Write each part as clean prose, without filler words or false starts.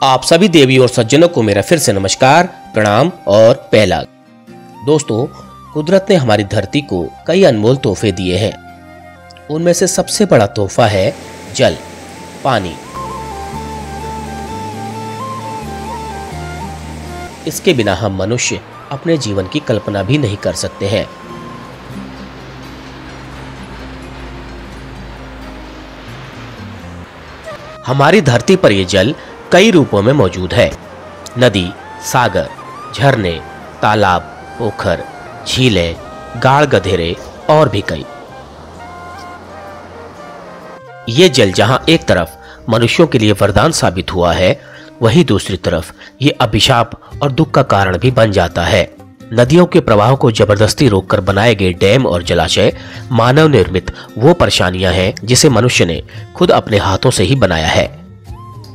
आप सभी देवी और सज्जनों को मेरा फिर से नमस्कार, प्रणाम और पहला। दोस्तों, कुदरत ने हमारी धरती को कई अनमोल तोहफे दिए हैं। उनमें से सबसे बड़ा तोहफा है जल, पानी। इसके बिना हम मनुष्य अपने जीवन की कल्पना भी नहीं कर सकते हैं। हमारी धरती पर यह जल कई रूपों में मौजूद है। नदी, सागर, झरने, तालाब, पोखर, झीलें, गाढ़ गधेरे और भी कई। ये जल जहां एक तरफ मनुष्यों के लिए वरदान साबित हुआ है, वहीं दूसरी तरफ ये अभिशाप और दुख का कारण भी बन जाता है। नदियों के प्रवाह को जबरदस्ती रोककर बनाए गए डैम और जलाशय मानव निर्मित वो परेशानियां हैं जिसे मनुष्य ने खुद अपने हाथों से ही बनाया है।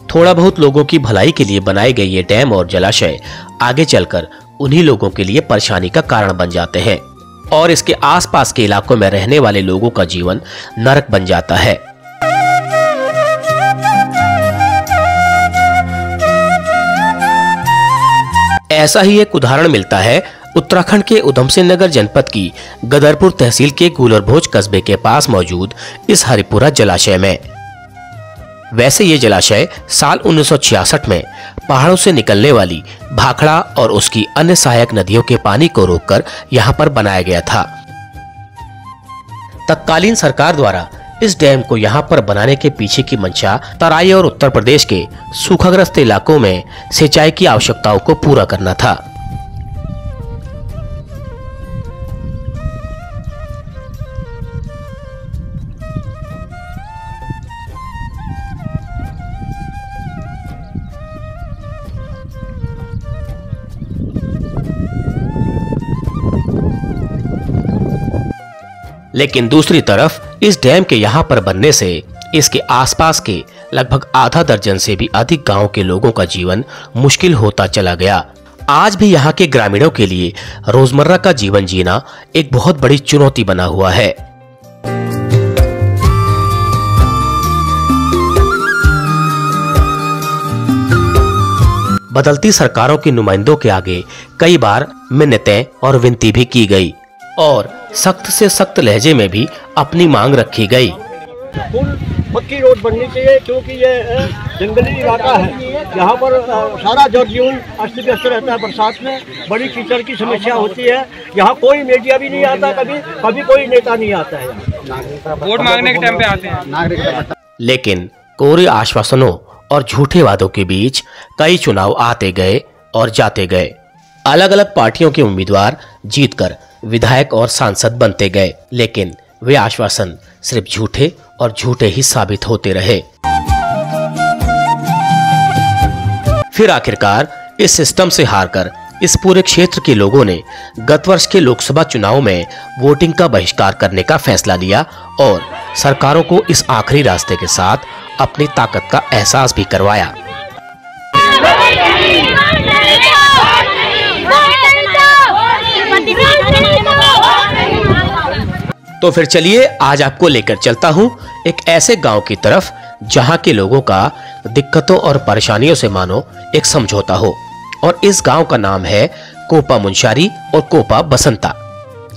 थोड़ा बहुत लोगों की भलाई के लिए बनाए गए ये डैम और जलाशय आगे चलकर उन्हीं लोगों के लिए परेशानी का कारण बन जाते हैं और इसके आसपास के इलाकों में रहने वाले लोगों का जीवन नरक बन जाता है। ऐसा ही एक उदाहरण मिलता है उत्तराखंड के उधमसिंह नगर जनपद की गदरपुर तहसील के गुलरभोज कस्बे के पास मौजूद इस हरिपुरा जलाशय में। वैसे ये जलाशय साल 1966 में पहाड़ों से निकलने वाली भाखड़ा और उसकी अन्य सहायक नदियों के पानी को रोककर यहाँ पर बनाया गया था। तत्कालीन सरकार द्वारा इस डैम को यहाँ पर बनाने के पीछे की मंशा तराई और उत्तर प्रदेश के सूखाग्रस्त इलाकों में सिंचाई की आवश्यकताओं को पूरा करना था। लेकिन दूसरी तरफ इस डैम के यहाँ पर बनने से इसके आसपास के लगभग आधा दर्जन से भी अधिक गांव के लोगों का जीवन मुश्किल होता चला गया। आज भी यहाँ के ग्रामीणों के लिए रोजमर्रा का जीवन जीना एक बहुत बड़ी चुनौती बना हुआ है। बदलती सरकारों के नुमाइंदों के आगे कई बार मिन्नतें और विनती भी की गई और सख्त से सख्त लहजे में भी अपनी मांग रखी गई। पक्की रोड बननी चाहिए क्योंकि ये जंगली इलाका है। यहाँ पर सारा जनजीवन अस्त व्यस्त रहता है। बरसात में बड़ी कीचड़ की समस्या होती है। यहाँ कोई मीडिया भी नहीं आता, कभी कोई नेता नहीं आता है। वोट मांगने के टाइम पे आते हैं। लेकिन कोरे आश्वासनों और झूठे वादों के बीच कई चुनाव आते गए और जाते गए। अलग अलग पार्टियों के उम्मीदवार जीतकर विधायक और सांसद बनते गए, लेकिन वे आश्वासन सिर्फ झूठे और झूठे ही साबित होते रहे। फिर आखिरकार इस सिस्टम से हारकर इस पूरे क्षेत्र के लोगों ने गत वर्ष के लोकसभा चुनाव में वोटिंग का बहिष्कार करने का फैसला लिया और सरकारों को इस आखिरी रास्ते के साथ अपनी ताकत का एहसास भी करवाया। तो फिर चलिए आज आपको लेकर चलता हूँ एक ऐसे गांव की तरफ जहां के लोगों का दिक्कतों और परेशानियों से मानो एक समझौता हो। और इस गांव का नाम है कोपा मुंशारी और कोपा बसंता।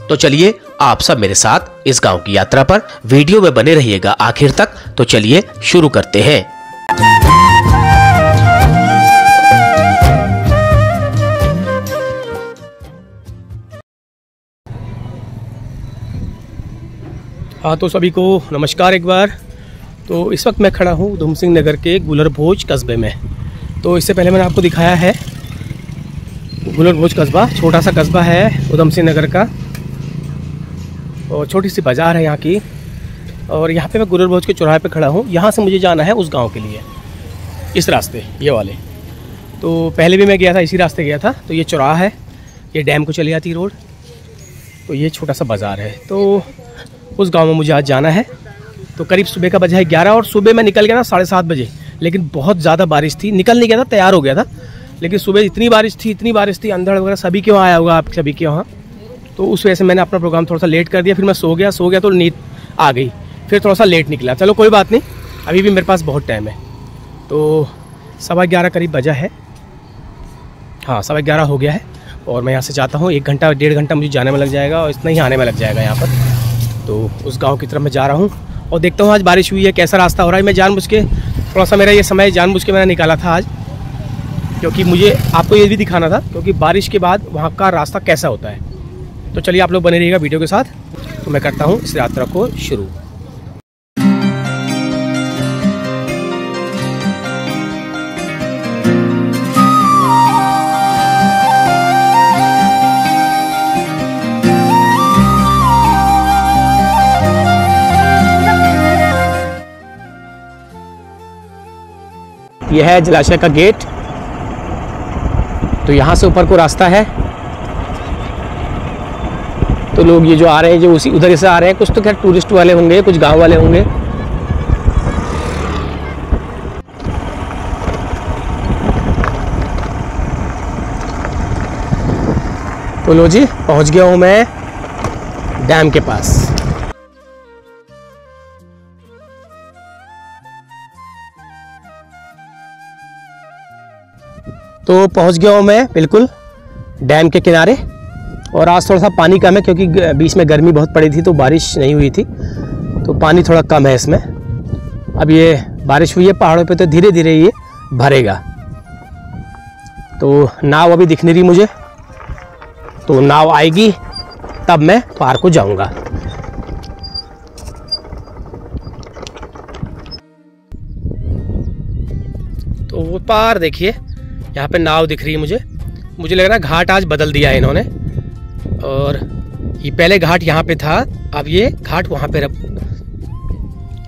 तो चलिए आप सब मेरे साथ इस गांव की यात्रा पर वीडियो में बने रहिएगा आखिर तक। तो चलिए शुरू करते हैं। हाँ, तो सभी को नमस्कार एक बार। तो इस वक्त मैं खड़ा हूँ उधमसिंह नगर के गुलरभोज कस्बे में। तो इससे पहले मैंने आपको दिखाया है गुलरभोज कस्बा, छोटा सा कस्बा है उधमसिंह नगर का और छोटी सी बाज़ार है यहाँ की। और यहाँ पे मैं गुलरभोज के चौराहे पे खड़ा हूँ। यहाँ से मुझे जाना है उस गांव के लिए, इस रास्ते ये वाले। तो पहले भी मैं गया था, इसी रास्ते गया था। तो ये चौराहा है, ये डैम को चली जाती रोड। तो ये छोटा सा बाज़ार है। तो उस गांव में मुझे आज जाना है। तो करीब सुबह का बजा है 11 और सुबह मैं निकल गया था 7:30 बजे, लेकिन बहुत ज़्यादा बारिश थी। निकल नहीं गया था, तैयार हो गया था, लेकिन सुबह इतनी बारिश थी, अंधड़ वगैरह सभी के वहाँ आया होगा, आप सभी के वहाँ। तो उस वजह से मैंने अपना प्रोग्राम थोड़ा सा लेट कर दिया। फिर मैं सो गया तो नींद आ गई, फिर थोड़ा सा लेट निकला। चलो कोई बात नहीं, अभी भी मेरे पास बहुत टाइम है। तो 11:15 करीब बजा है। हाँ 11:15 हो गया है और मैं यहाँ से जाता हूँ। 1 घंटा 1.5 घंटा मुझे जाने में लग जाएगा और इतना ही आने में लग जाएगा यहाँ पर। तो उस गांव की तरफ मैं जा रहा हूँ और देखता हूँ आज बारिश हुई है, कैसा रास्ता हो रहा है। मैं जानबूझ के थोड़ा सा मेरा ये समय जानबूझ के मैंने निकाला था आज, क्योंकि मुझे आपको ये भी दिखाना था क्योंकि बारिश के बाद वहाँ का रास्ता कैसा होता है। तो चलिए आप लोग बने रहिएगा वीडियो के साथ। तो मैं करता हूँ इस यात्रा को शुरू। यह है जलाशय का गेट। तो यहाँ से ऊपर को रास्ता है। तो लोग ये जो आ रहे हैं जो उसी उधर से आ रहे हैं, कुछ तो खैर टूरिस्ट वाले होंगे, कुछ गांव वाले होंगे। तो लो जी पहुंच गया हूं मैं डैम के पास। तो पहुंच गया हूँ मैं बिल्कुल डैम के किनारे। और आज थोड़ा सा पानी कम है क्योंकि बीच में गर्मी बहुत पड़ी थी तो बारिश नहीं हुई थी, तो पानी थोड़ा कम है इसमें। अब ये बारिश हुई है पहाड़ों पे तो धीरे धीरे ये भरेगा। तो नाव अभी दिख नहीं रही मुझे, तो नाव आएगी तब मैं पार को जाऊंगा। तो वो पार देखिए, यहाँ पे नाव दिख रही है मुझे लग रहा है घाट आज बदल दिया है इन्होंने। और ये पहले घाट यहाँ पे था, अब ये घाट वहाँ पे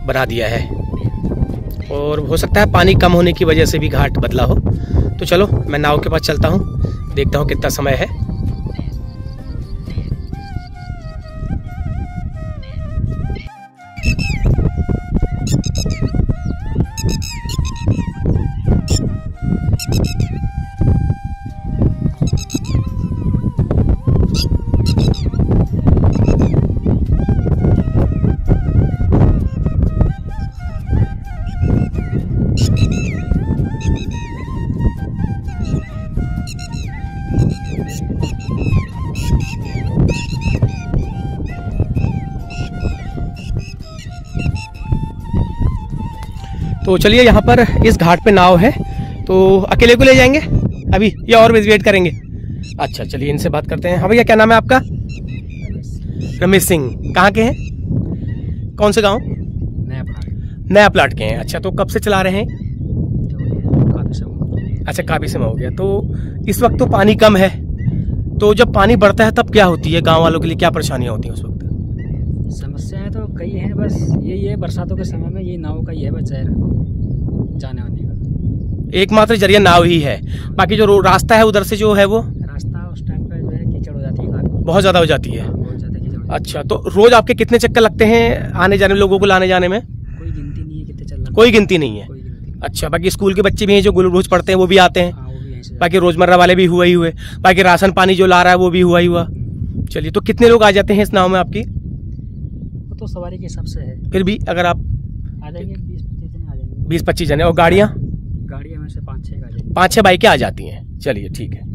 बना दिया है। और हो सकता है पानी कम होने की वजह से भी घाट बदला हो। तो चलो मैं नाव के पास चलता हूँ, देखता हूँ कितना समय है। तो चलिए यहाँ पर इस घाट पे नाव है, तो अकेले को ले जाएंगे अभी या और वेट करेंगे? अच्छा चलिए इनसे बात करते हैं। हाँ भैया क्या नाम है आपका? रमेश सिंह। कहाँ के हैं? कौन से गांव? नया प्लाट के हैं। अच्छा तो कब से चला रहे हैं? अच्छा काफी समय हो गया। तो इस वक्त तो पानी कम है, तो जब पानी बढ़ता है तब क्या होती है गांव वालों के लिए, क्या परेशानियां होती हैं उस वक्त? समस्याएं तो कई हैं, बस यही है बरसातों के समय में ये नाव का ही है बस जाने आने का एकमात्र जरिया नाव ही है। बाकी जो रास्ता है उधर से जो है वो रास्ता उस टाइम पे जो है कीचड़ हो जाती है, बहुत ज्यादा हो जाती है। बहुत ज्यादा कीचड़। अच्छा तो रोज आपके कितने चक्कर लगते हैं आने जाने, लोगों को लाने जाने में? कोई गिनती नहीं है कितने चल। कोई गिनती नहीं है। कोई गिनती नहीं। अच्छा बाकी स्कूल के बच्चे भी हैं जो रोज पढ़ते हैं वो भी आते हैं? हाँ, वो भी यहीं से। बाकी रोजमर्रा वाले भी हुए ही हुए, बाकी राशन पानी जो ला रहा है वो भी हुआ ही हुआ। चलिए तो कितने लोग आ जाते हैं इस नाव में आपकी? वो तो सवारी के हिसाब से है, फिर भी अगर आप आ जाएंगे 20-25 जने आ जाएंगे। 20-25 जने। और गाड़ियाँ? गाड़ियाँ में से 5-6 आ जाएंगी। 5-6 बाइकें आ जाती हैं। चलिए ठीक है,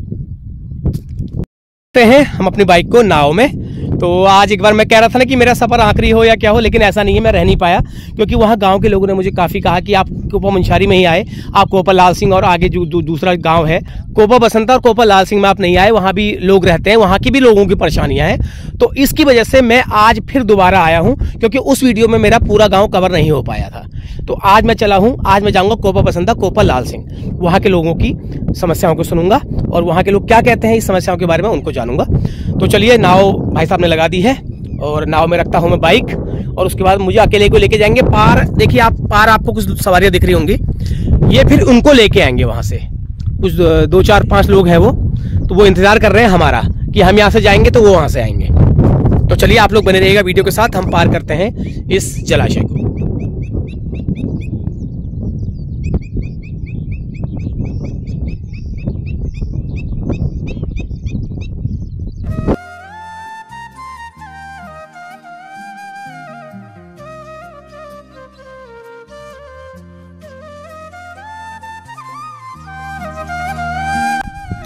हैं हम अपनी बाइक को नाव में। तो आज एक बार मैं कह रहा था ना कि मेरा सफर आखिरी हो या क्या हो, लेकिन ऐसा नहीं है, मैं रह नहीं पाया क्योंकि वहाँ गांव के लोगों ने मुझे काफ़ी कहा कि आप कोपा मंशारी में ही आए, आप कोपा लाल सिंह और आगे जो दूसरा गांव है कोपा बसंता और कोपा लाल सिंह में आप नहीं आए, वहाँ भी लोग रहते हैं, वहाँ की भी लोगों की परेशानियाँ हैं। तो इसकी वजह से मैं आज फिर दोबारा आया हूँ क्योंकि उस वीडियो में मेरा पूरा गाँव कवर नहीं हो पाया था। तो आज मैं चला हूँ, आज मैं जाऊँगा कोपा बसंता कोपा लाल सिंह, वहाँ के लोगों की समस्याओं को सुनूंगा और वहाँ के लोग क्या कहते हैं इस समस्याओं के बारे में उनको जानूंगा। तो चलिए नाव भाई साहब ने लगा दी है और नाव में रखता हूँ मैं बाइक और उसके बाद मुझे अकेले को लेके जाएंगे पार। देखिए आप पार आपको कुछ सवारियाँ दिख रही होंगी, ये फिर उनको लेके आएंगे वहाँ से। कुछ 2-4-5 लोग हैं वो, तो वो इंतजार कर रहे हैं हमारा कि हम यहाँ से जाएंगे तो वो वहाँ से आएंगे। तो चलिए आप लोग बने रहिएगा वीडियो के साथ, हम पार करते हैं इस जलाशय को।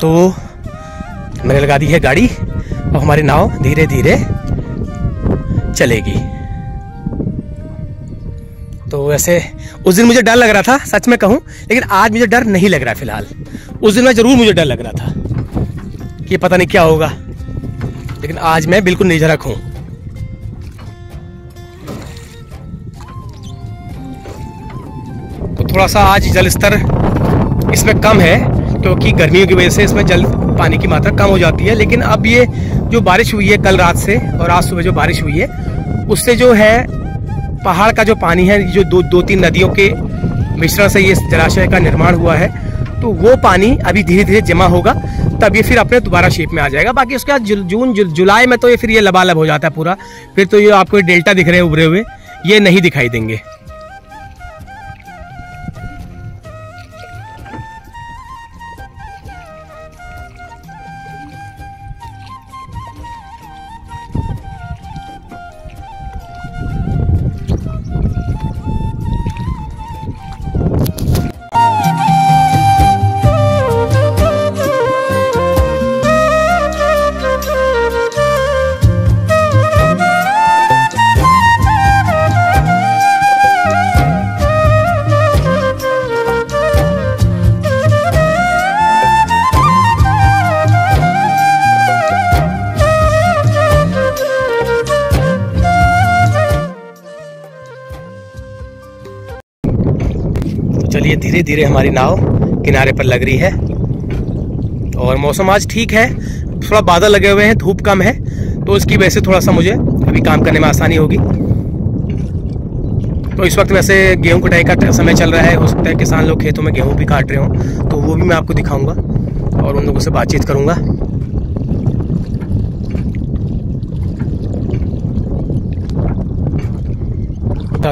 तो मैंने लगा दी है गाड़ी और हमारी नाव धीरे धीरे चलेगी। तो वैसे उस दिन मुझे डर लग रहा था, सच में कहूँ, लेकिन आज मुझे डर नहीं लग रहा फिलहाल। उस दिन में जरूर मुझे डर लग रहा था कि पता नहीं क्या होगा, लेकिन आज मैं बिल्कुल निर्झरक हूँ। तो थोड़ा सा आज जल स्तर इसमें कम है क्योंकि गर्मियों की वजह से इसमें जल पानी की मात्रा कम हो जाती है। लेकिन अब ये जो बारिश हुई है कल रात से और आज सुबह जो बारिश हुई है उससे जो है पहाड़ का जो पानी है, जो दो तीन नदियों के मिश्रण से ये जलाशय का निर्माण हुआ है, तो वो पानी अभी धीरे धीरे जमा होगा, तब ये फिर अपने दोबारा शेप में आ जाएगा। बाकी उसके बाद जून जुलाई में तो ये फिर ये लबालब हो जाता है पूरा, फिर तो ये आपको डेल्टा दिख रहे हैं उभरे हुए, ये नहीं दिखाई देंगे। चलिए धीरे धीरे हमारी नाव किनारे पर लग रही है और मौसम आज ठीक है, थोड़ा बादल लगे हुए हैं, धूप कम है, तो इसकी वजह से थोड़ा सा मुझे अभी काम करने में आसानी होगी। तो इस वक्त वैसे गेहूं कटाई का समय चल रहा है, हो सकता है किसान लोग खेतों में गेहूं भी काट रहे हों, तो वो भी मैं आपको दिखाऊंगा और उन लोगों से बातचीत करूंगा।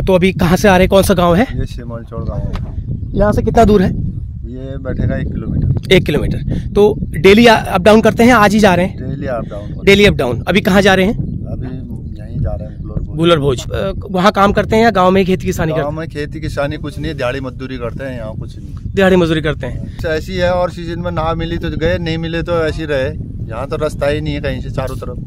तो अभी कहाँ से आ रहे हैं, कौन सा गांव है? ये सेमलचौड़ गाँव है। यहाँ से कितना दूर है? ये बैठेगा 1 किलोमीटर। 1 किलोमीटर। तो डेली अप डाउन करते हैं? आज ही जा रहे हैं? Daily up down. Daily up down. अभी कहाँ जा रहे हैं? अभी यहीं जा रहे हैं गुलर भोज। वहाँ काम करते हैं या गांव में खेती किसानी करते हैं? गाँव में खेती किसानी कुछ नहीं, दिहाड़ी मजदूरी करते हैं, यहाँ कुछ नहीं। दिहाड़ी मजदूरी करते हैं। ऐसी है, और सीजन में ना मिली तो गए, नहीं मिले तो ऐसी रहे। यहाँ तो रास्ता ही नहीं है कहीं से, चारों तरफ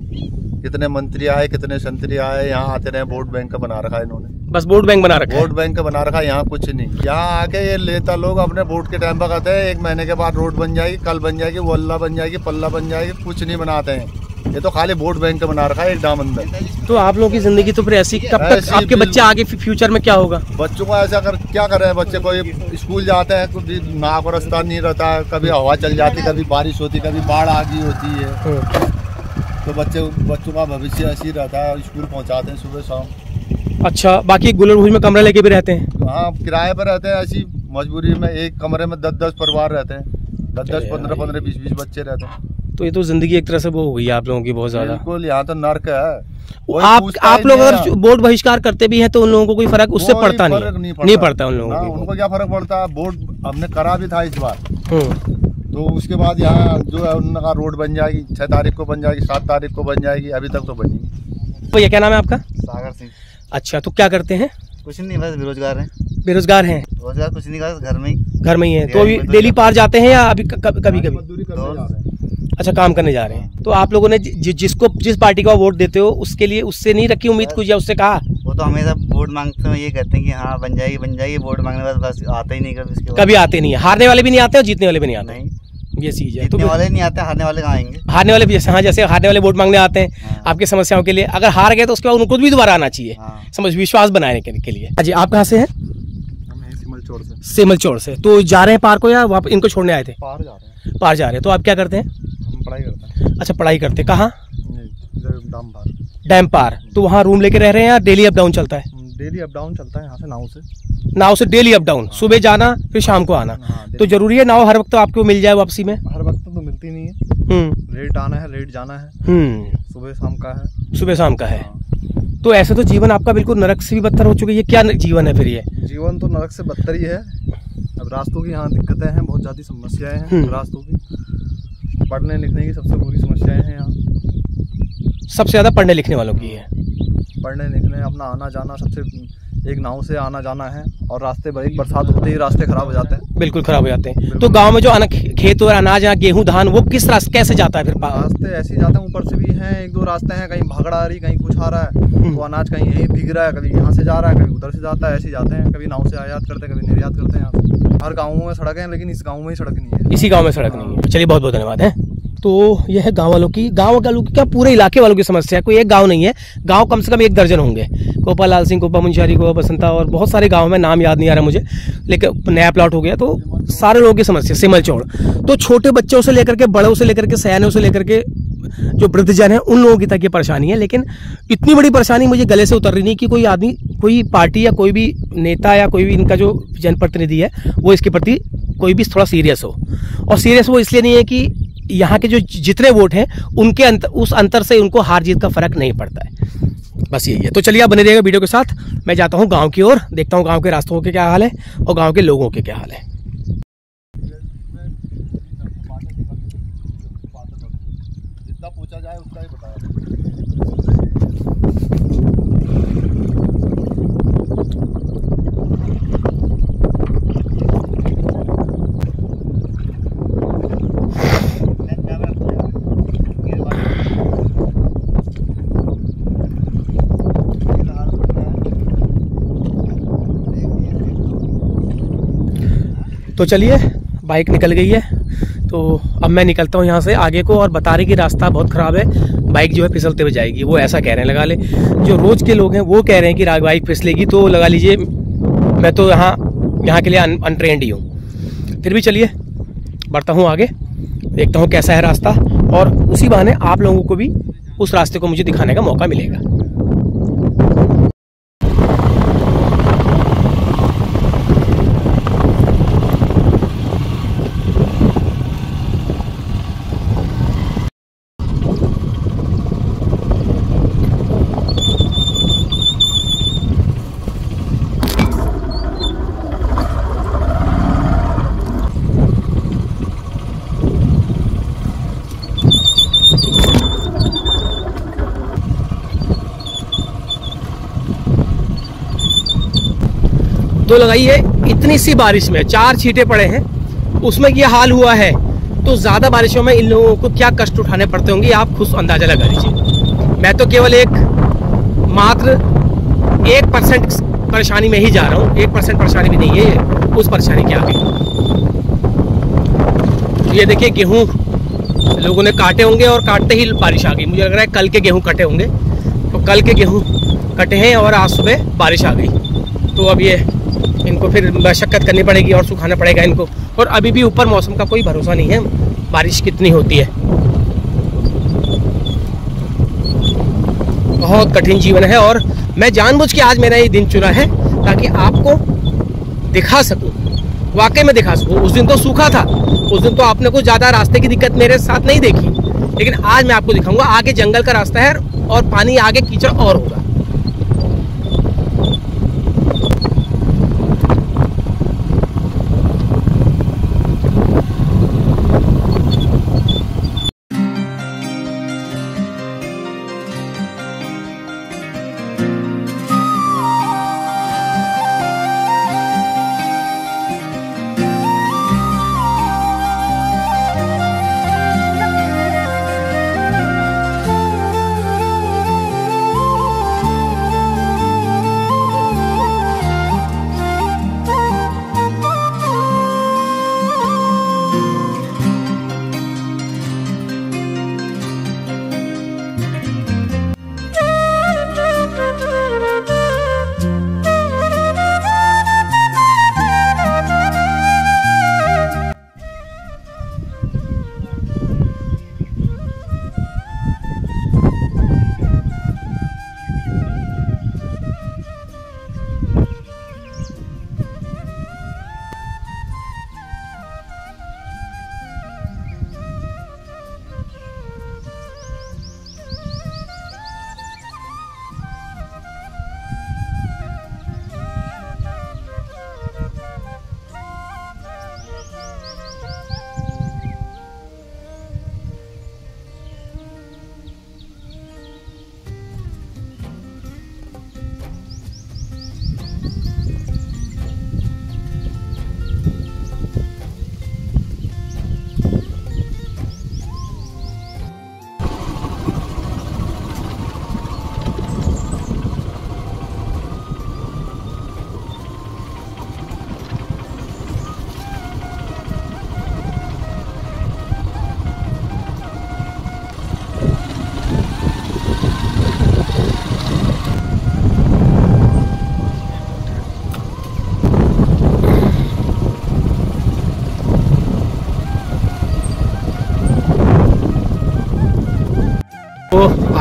कितने मंत्री आए, कितने संतरी आए, यहाँ आते रहे। वोट बैंक का बना रखा है इन्होंने, बस वोट बैंक बना रखा है। वोट बैंक का बना रखा है, यहाँ कुछ नहीं। यहाँ आके ये नेता लोग अपने वोट के टाइम पर कहते हैं 1 महीने के बाद रोड बन जाएगी, कल बन जाएगी, वल्ला बन जाएगी, पल्ला बन जाएगी, कुछ नहीं बनाते हैं। ये तो खाली वोट बैंक का बना रखा है एक दामन। तो आप लोगों की जिंदगी तो फिर ऐसी, कब तक आपके बच्चे आगे फ्यूचर में क्या होगा? बच्चों को ऐसा क्या कर रहे हैं बच्चे? कोई स्कूल जाते हैं, कभी नाव का रास्ता नहीं रहता है, कभी हवा चल जाती, कभी बारिश होती, कभी बाढ़ आ गई होती है, तो बच्चों का भविष्य ऐसे ही रहता है। स्कूल पहुंचाते हैं सुबह शाम। अच्छा, बाकी गुलर भोज में कमरा लेके भी रहते हैं? हाँ, किराए पर रहते हैं। ऐसी मजबूरी में एक कमरे में 10-10 परिवार रहते हैं, 10-10, 15-15, 20-20 बच्चे रहते हैं। तो ये तो जिंदगी एक तरह से वो हो गई आप लोगों की बहुत ज्यादा। बिल्कुल, यहाँ तो नर्क है। आप लोग अगर वोट बहिष्कार करते भी हैं तो उन लोगों को कोई फर्क उससे पड़ता नहीं पड़ता उन लोगों को? उनको क्या फर्क पड़ता है? वोट हमने करा भी था इस बार, तो उसके बाद यहाँ जो है उनका रोड बन जाएगी, 6 तारीख को बन जाएगी, 7 तारीख को बन जाएगी, अभी तक तो बनी। भैया क्या नाम है आपका? सागर सिंह। अच्छा, तो क्या करते हैं? कुछ नहीं, बस बेरोजगार हैं। बेरोजगार हैं? रोजगार कुछ नहीं, कर घर में ही है। तो अभी डेली पार जाते हैं या अभी कभी? अच्छा, काम करने जा रहे हैं। तो आप लोगों ने जिस पार्टी का वोट देते हो उसके लिए उससे नहीं रखी उम्मीद कुछ, या उससे कहा? वो तो हमेशा वोट मांगते हैं, ये कहते हैं कि हाँ बन जाएगी, वोट मांगने बस आते ही नहीं कभी आते नहीं है। हारने वाले भी नहीं आते और जीतने वाले भी नहीं आते, ये चीज है। जीतने वाले नहीं आते, हारने वाले कहाँ आएंगे? हारने वाले भी, हाँ, जैसे हारने वाले वोट मांगने आते हैं आपकी समस्याओं के लिए, अगर हार गए तो उसके बाद उनको भी दोबारा आना चाहिए, समझ विश्वास बनाने के लिए। अच्छा, आप कहाँ से हैं? सेमलचौड़ से। तो जा रहे हैं पार को या वहाँ इनको छोड़ने आए थे? पार जा रहे हैं। तो आप क्या करते हैं? हम पढ़ाई करते हैं। अच्छा, पढ़ाई करते कहाँ? डैम पार। तो वहाँ रूम लेके रह रहे हैं या डेली अप डाउन चलता है? डेली अप डाउन चलता है, यहाँ से नाव से डेली अप डाउन, सुबह जाना फिर शाम को आना। तो जरूरी है नाव हर वक्त आपको मिल जाए वापसी में? हर वक्त तो मिलती नहीं है, लेट आना है, लेट जाना है, सुबह शाम का है। तो ऐसे तो जीवन आपका बिल्कुल नरक से भी बदतर हो चुकी है। क्या जीवन है फिर ये? जीवन तो नरक से बदतर ही है। अब रास्तों की यहाँ दिक्कतें हैं, बहुत ज्यादा समस्याएं हैं रास्तों की। पढ़ने लिखने की सबसे बुरी समस्याएं हैं यहाँ, सबसे ज्यादा पढ़ने लिखने वालों की है। पढ़ने लिखने अपना आना जाना, सबसे एक नाव से आना जाना है। और रास्ते एक बरसात होते ही रास्ते खराब हो जाते हैं, बिल्कुल खराब हो जाते हैं। तो गांव में जो खेत और अनाज या गेहूं धान वो किस रास्ते कैसे जाता है? फिर रास्ते ऐसे ही जाते हैं, ऊपर से भी हैं 1-2 रास्ते हैं, कहीं भागड़ा आ रही, कहीं कुछ आ रहा है, तो अनाज कहीं यहीं भीग रहा है, कभी यहाँ से जा रहा है, कभी उधर से जाता है, ऐसे जाते हैं। कभी नाव से आयात करते हैं, कभी निर्यात करते हैं। यहाँ से हर गाँव में सड़क है, लेकिन इस गाँव में ही सड़क नहीं है। इसी गाँव में सड़क नहीं है। चलिए बहुत बहुत धन्यवाद है। तो यह है गांव वालों की क्या पूरे इलाके वालों की समस्या है। कोई एक गांव नहीं है, गांव कम से कम 1 दर्जन होंगे। कोपा लाल सिंह, कोपा मुंशियारी, कोपा बसंता और बहुत सारे गांव में, नाम याद नहीं आ रहा मुझे, लेकिन नया प्लॉट हो गया तो सारे लोगों की समस्या सिमल चौड़। तो छोटे बच्चों से लेकर के बड़ों से लेकर के सयानों से लेकर के जो वृद्धजन है उन लोगों की तक ये परेशानी है। लेकिन इतनी बड़ी परेशानी मुझे गले से उतर रही नहीं कि कोई आदमी, कोई पार्टी या कोई भी नेता या कोई भी इनका जो जनप्रतिनिधि है वो इसके प्रति कोई भी थोड़ा सीरियस हो। और सीरियस वो इसलिए नहीं है कि यहाँ के जो जितने वोट हैं उनके उस अंतर से उनको हार जीत का फर्क नहीं पड़ता है। बस यही है। तो चलिए आप बने रहिएगा वीडियो के साथ। मैं जाता हूँ गांव की ओर, देखता हूँ गांव के रास्तों के क्या हाल है और गांव के लोगों के क्या हाल है। जितना पूछा जाए उतना ही बताया। तो चलिए बाइक निकल गई है, तो अब मैं निकलता हूँ यहाँ से आगे को। और बता रही कि रास्ता बहुत ख़राब है, बाइक जो है फिसलते हुए जाएगी, वो ऐसा कह रहे हैं। लगा ले जो रोज़ के लोग हैं वो कह रहे हैं कि बाइक फिसलेगी, तो लगा लीजिए मैं तो यहाँ के लिए अनट्रेंड ही हूँ। फिर भी चलिए बढ़ता हूँ आगे, देखता हूँ कैसा है रास्ता, और उसी बहाने आप लोगों को भी उस रास्ते को मुझे दिखाने का मौका मिलेगा। तो लगाइए इतनी सी बारिश में 4 छींटे पड़े हैं, उसमें ये हाल हुआ है, तो ज़्यादा बारिशों में इन लोगों को क्या कष्ट उठाने पड़ते होंगे आप खुद अंदाजा लगा लीजिए। मैं तो केवल मात्र 1% परेशानी में ही जा रहा हूँ, 1% परेशानी भी नहीं है उस परेशानी के आगे। तो ये देखिए गेहूँ लोगों ने काटे होंगे और काटते ही बारिश आ गई। मुझे लग रहा है कल के गेहूँ कटे होंगे, तो कल के गेहूँ कटे हैं और आज सुबह बारिश आ गई। तो अब ये इनको फिर मशक्कत करनी पड़ेगी और सुखाना पड़ेगा इनको। और अभी भी ऊपर मौसम का कोई भरोसा नहीं है, बारिश कितनी होती है। बहुत कठिन जीवन है, और मैं जानबूझ के आज मेरा ये दिन चुना है ताकि आपको दिखा सकूं, वाकई में दिखा सकूं। उस दिन तो सूखा था, उस दिन तो आपने कुछ ज़्यादा रास्ते की दिक्कत मेरे साथ नहीं देखी, लेकिन आज मैं आपको दिखाऊंगा। आगे जंगल का रास्ता है और पानी आगे कीचड़ और होगा।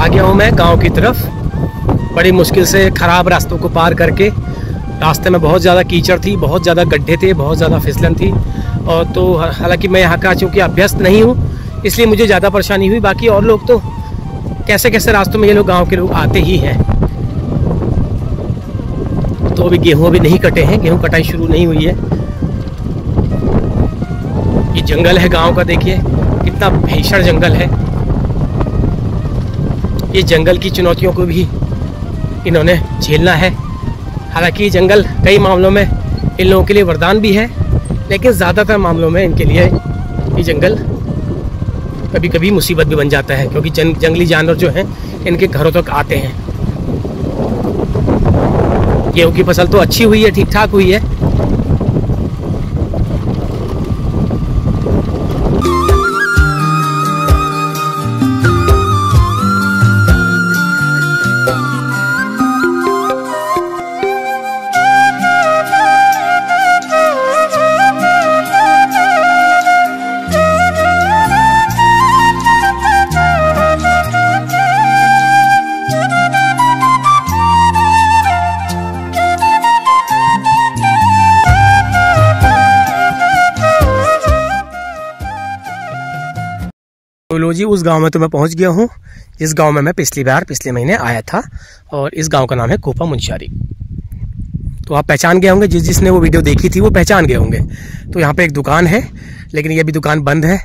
आ गया हूँ मैं गांव की तरफ, बड़ी मुश्किल से ख़राब रास्तों को पार करके। रास्ते में बहुत ज़्यादा कीचड़ थी, बहुत ज़्यादा गड्ढे थे, बहुत ज़्यादा फिसलन थी। और तो हालांकि मैं यहाँ का चूँकि अभ्यस्त नहीं हूँ इसलिए मुझे ज़्यादा परेशानी हुई। बाकी और लोग तो कैसे कैसे रास्तों में ये लोग गाँव के लोग आते ही हैं। तो अभी गेहूँ भी नहीं कटे हैं, गेहूँ कटाई शुरू नहीं हुई है। ये जंगल है गांव का, देखिए कितना भीषण जंगल है। ये जंगल की चुनौतियों को भी इन्होंने झेलना है। हालांकि जंगल कई मामलों में इन लोगों के लिए वरदान भी है, लेकिन ज़्यादातर मामलों में इनके लिए ये जंगल कभी कभी मुसीबत भी बन जाता है, क्योंकि जंगली जानवर जो हैं इनके घरों तक आते हैं। गेहूँ की फसल तो अच्छी हुई है, ठीक ठाक हुई है। तो लो जी, उस गांव में तो मैं पहुंच गया हूं जिस गांव में मैं पिछले महीने आया था, और इस गांव का नाम है कोपा मुंशियारी। तो आप पहचान गए होंगे, जिसने वो वीडियो देखी थी वो पहचान गए होंगे। तो यहाँ पे एक दुकान है, लेकिन ये भी दुकान बंद है,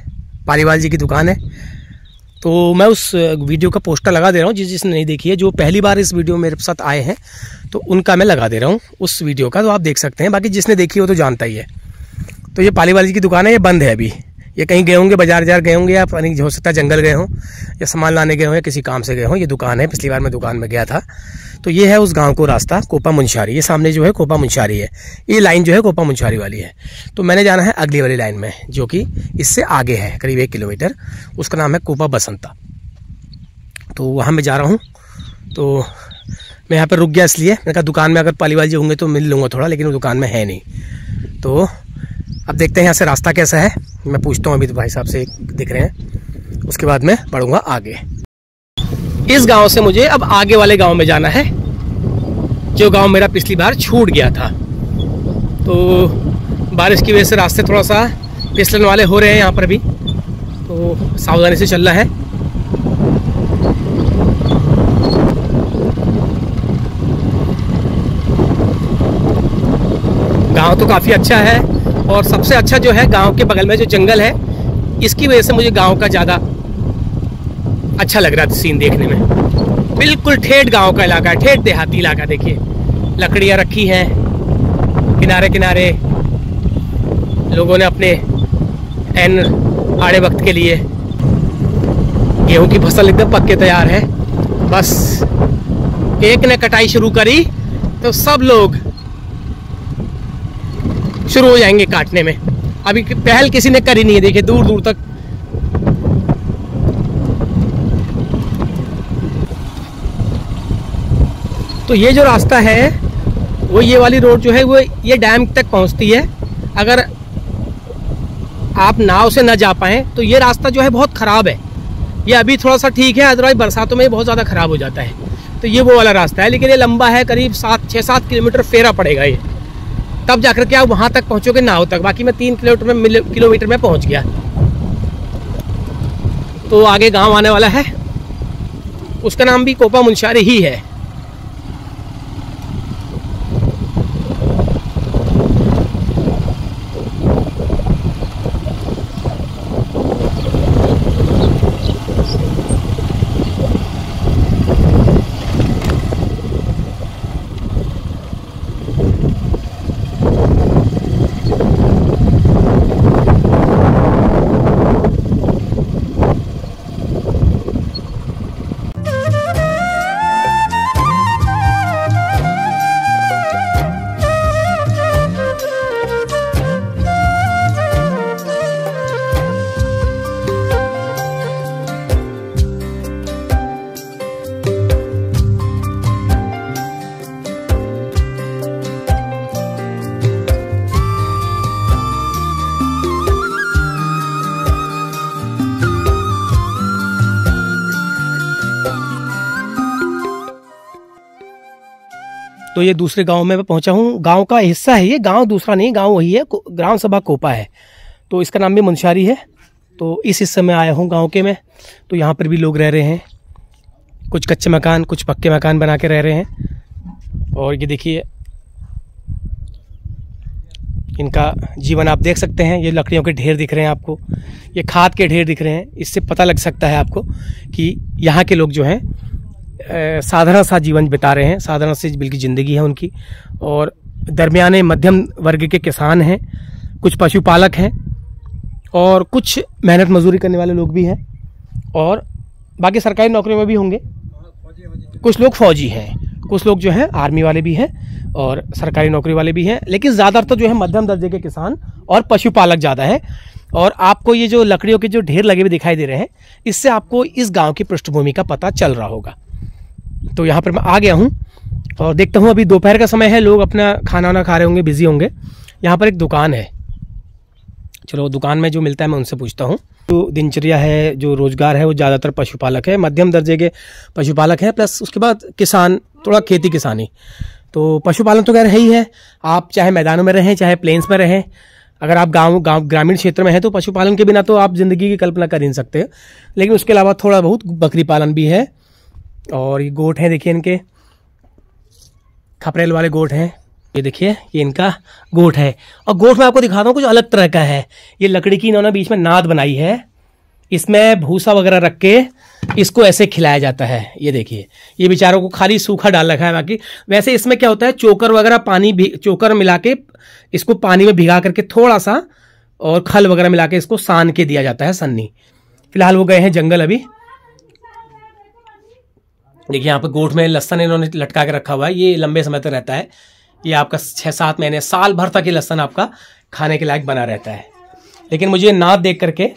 पालीवाल जी की दुकान है। तो मैं उस वीडियो का पोस्टर लगा दे रहा हूँ, जिसने नहीं देखी है, जो पहली बार इस वीडियो में मेरे साथ आए हैं तो उनका मैं लगा दे रहा हूँ उस वीडियो का, तो आप देख सकते हैं। बाकी जिसने देखी हो तो जानता ही है। तो ये पालीवाल जी की दुकान है, ये बंद है अभी। ये कहीं गए होंगे, बाजार गए होंगे, या हो सकता है जंगल गए हों, या सामान लाने गए हों, या किसी काम से गए हों। ये दुकान है, पिछली बार मैं दुकान में गया था। तो ये है उस गांव को रास्ता, कोपा मुंशियारी। ये सामने जो है कोपा मुंशियारी है, ये लाइन जो है कोपा मुंशियारी वाली है। तो मैंने जाना है अगली वाली लाइन में, जो कि इससे आगे है करीब 1 किलोमीटर। उसका नाम है कोपा बसंता। तो वहाँ मैं जा रहा हूँ। तो मैं यहाँ पर रुक गया इसलिए, मैंने कहा दुकान में अगर पालीवाल जी होंगे तो मिल लूँगा थोड़ा, लेकिन वो दुकान में है नहीं। तो अब देखते हैं यहाँ से रास्ता कैसा है। मैं पूछता हूँ अभी तो भाई साहब से, दिख रहे हैं, उसके बाद मैं बढ़ूंगा आगे। इस गांव से मुझे अब आगे वाले गांव में जाना है, जो गांव मेरा पिछली बार छूट गया था। तो बारिश की वजह से रास्ते थोड़ा सा फिसलन वाले हो रहे हैं यहाँ पर भी, तो सावधानी से चलना है। गांव तो काफ़ी अच्छा है, और सबसे अच्छा जो है गांव के बगल में जो जंगल है, इसकी वजह से मुझे गांव का ज़्यादा अच्छा लग रहा था सीन देखने में। बिल्कुल ठेठ गांव का इलाका है, ठेठ देहाती इलाका। देखिए लकड़ियाँ रखी हैं किनारे किनारे, लोगों ने अपने एन आड़े वक्त के लिए। गेहूं की फसल एकदम पक के तैयार है, बस एक ने कटाई शुरू करी तो सब लोग शुरू हो जाएंगे काटने में। अभी पहल किसी ने करी नहीं है, देखिए दूर दूर तक। तो ये जो रास्ता है वो, ये वाली रोड जो है वो ये डैम तक पहुंचती है। अगर आप नाव से न जा पाएँ तो ये रास्ता जो है बहुत ख़राब है। ये अभी थोड़ा सा ठीक है, अदरवाइज बरसातों में बहुत ज़्यादा ख़राब हो जाता है। तो ये वो वाला रास्ता है, लेकिन ये लंबा है, करीब 6-7 किलोमीटर फेरा पड़ेगा ये, तब जाकर के आप वहाँ तक पहुँचोगे नाव तक। बाकी मैं 3 किलोमीटर में पहुँच गया। तो आगे गांव आने वाला है, उसका नाम भी कोपा मुंशियारी ही है। तो ये दूसरे गांव में मैं पहुंचा हूँ। गांव का हिस्सा है ये, गांव दूसरा नहीं, गांव वही है, ग्राम सभा कोपा है। तो इसका नाम भी मुंशारी है। तो इस हिस्से में आया हूँ गांव के में। तो यहाँ पर भी लोग रह रहे हैं, कुछ कच्चे मकान कुछ पक्के मकान बना के रह रहे हैं। और ये देखिए इनका जीवन आप देख सकते हैं। ये लकड़ियों के ढेर दिख रहे हैं आपको, ये खाद के ढेर दिख रहे हैं। इससे पता लग सकता है आपको कि यहाँ के लोग जो हैं साधारण सा जीवन बिता रहे हैं, साधारण सी बिल्कुल ज़िंदगी है उनकी। और दरमियाने मध्यम वर्ग के किसान हैं, कुछ पशुपालक हैं और कुछ मेहनत मजदूरी करने वाले लोग भी हैं। और बाकी सरकारी नौकरियों में भी होंगे, कुछ लोग फौजी हैं, कुछ लोग जो हैं आर्मी वाले भी हैं और सरकारी नौकरी वाले भी हैं। लेकिन ज़्यादातर जो है मध्यम दर्जे के किसान और पशुपालक ज़्यादा है। और आपको ये जो लकड़ियों के जो ढेर लगे हुए दिखाई दे रहे हैं, इससे आपको इस गांव की पृष्ठभूमि का पता चल रहा होगा। तो यहाँ पर मैं आ गया हूँ और देखता हूँ, अभी दोपहर का समय है, लोग अपना खाना वाना खा रहे होंगे, बिजी होंगे। यहाँ पर एक दुकान है, चलो दुकान में जो मिलता है मैं उनसे पूछता हूँ। जो दिनचर्या है, जो रोजगार है, वो ज़्यादातर पशुपालक है, मध्यम दर्जे के पशुपालक हैं, प्लस उसके बाद किसान, थोड़ा खेती किसानी। तो पशुपालन तो खैर है ही है, आप चाहे मैदानों में रहें चाहे प्लेन्स में रहें, अगर आप गांव ग्रामीण क्षेत्र में हैं तो पशुपालन के बिना तो आप ज़िंदगी की कल्पना कर ही नहीं सकते। लेकिन उसके अलावा थोड़ा बहुत बकरी पालन भी है। और ये गोट हैं, देखिए इनके खपरेल वाले गोट हैं, ये देखिए ये इनका गोट है। और गोट में आपको दिखाता हूँ कुछ अलग तरह का है। ये लकड़ी की इन्होंने बीच में नाद बनाई है, इसमें भूसा वगैरह रख के इसको ऐसे खिलाया जाता है। ये देखिए ये बेचारों को खाली सूखा डाल रखा है। बाकी वैसे इसमें क्या होता है, चोकर वगैरह चोकर मिला के इसको पानी में भिगा करके थोड़ा सा और खल वगैरह मिला के इसको सान के दिया जाता है, सन्नी। फिलहाल वो गए हैं जंगल अभी। देखिए यहाँ पे गोट में लहसन इन्होंने लटका के रखा हुआ है, ये लंबे समय तक रहता है। ये आपका 6-7 महीने, साल भर तक ये लहसन आपका खाने के लायक बना रहता है। लेकिन मुझे नाद देख करके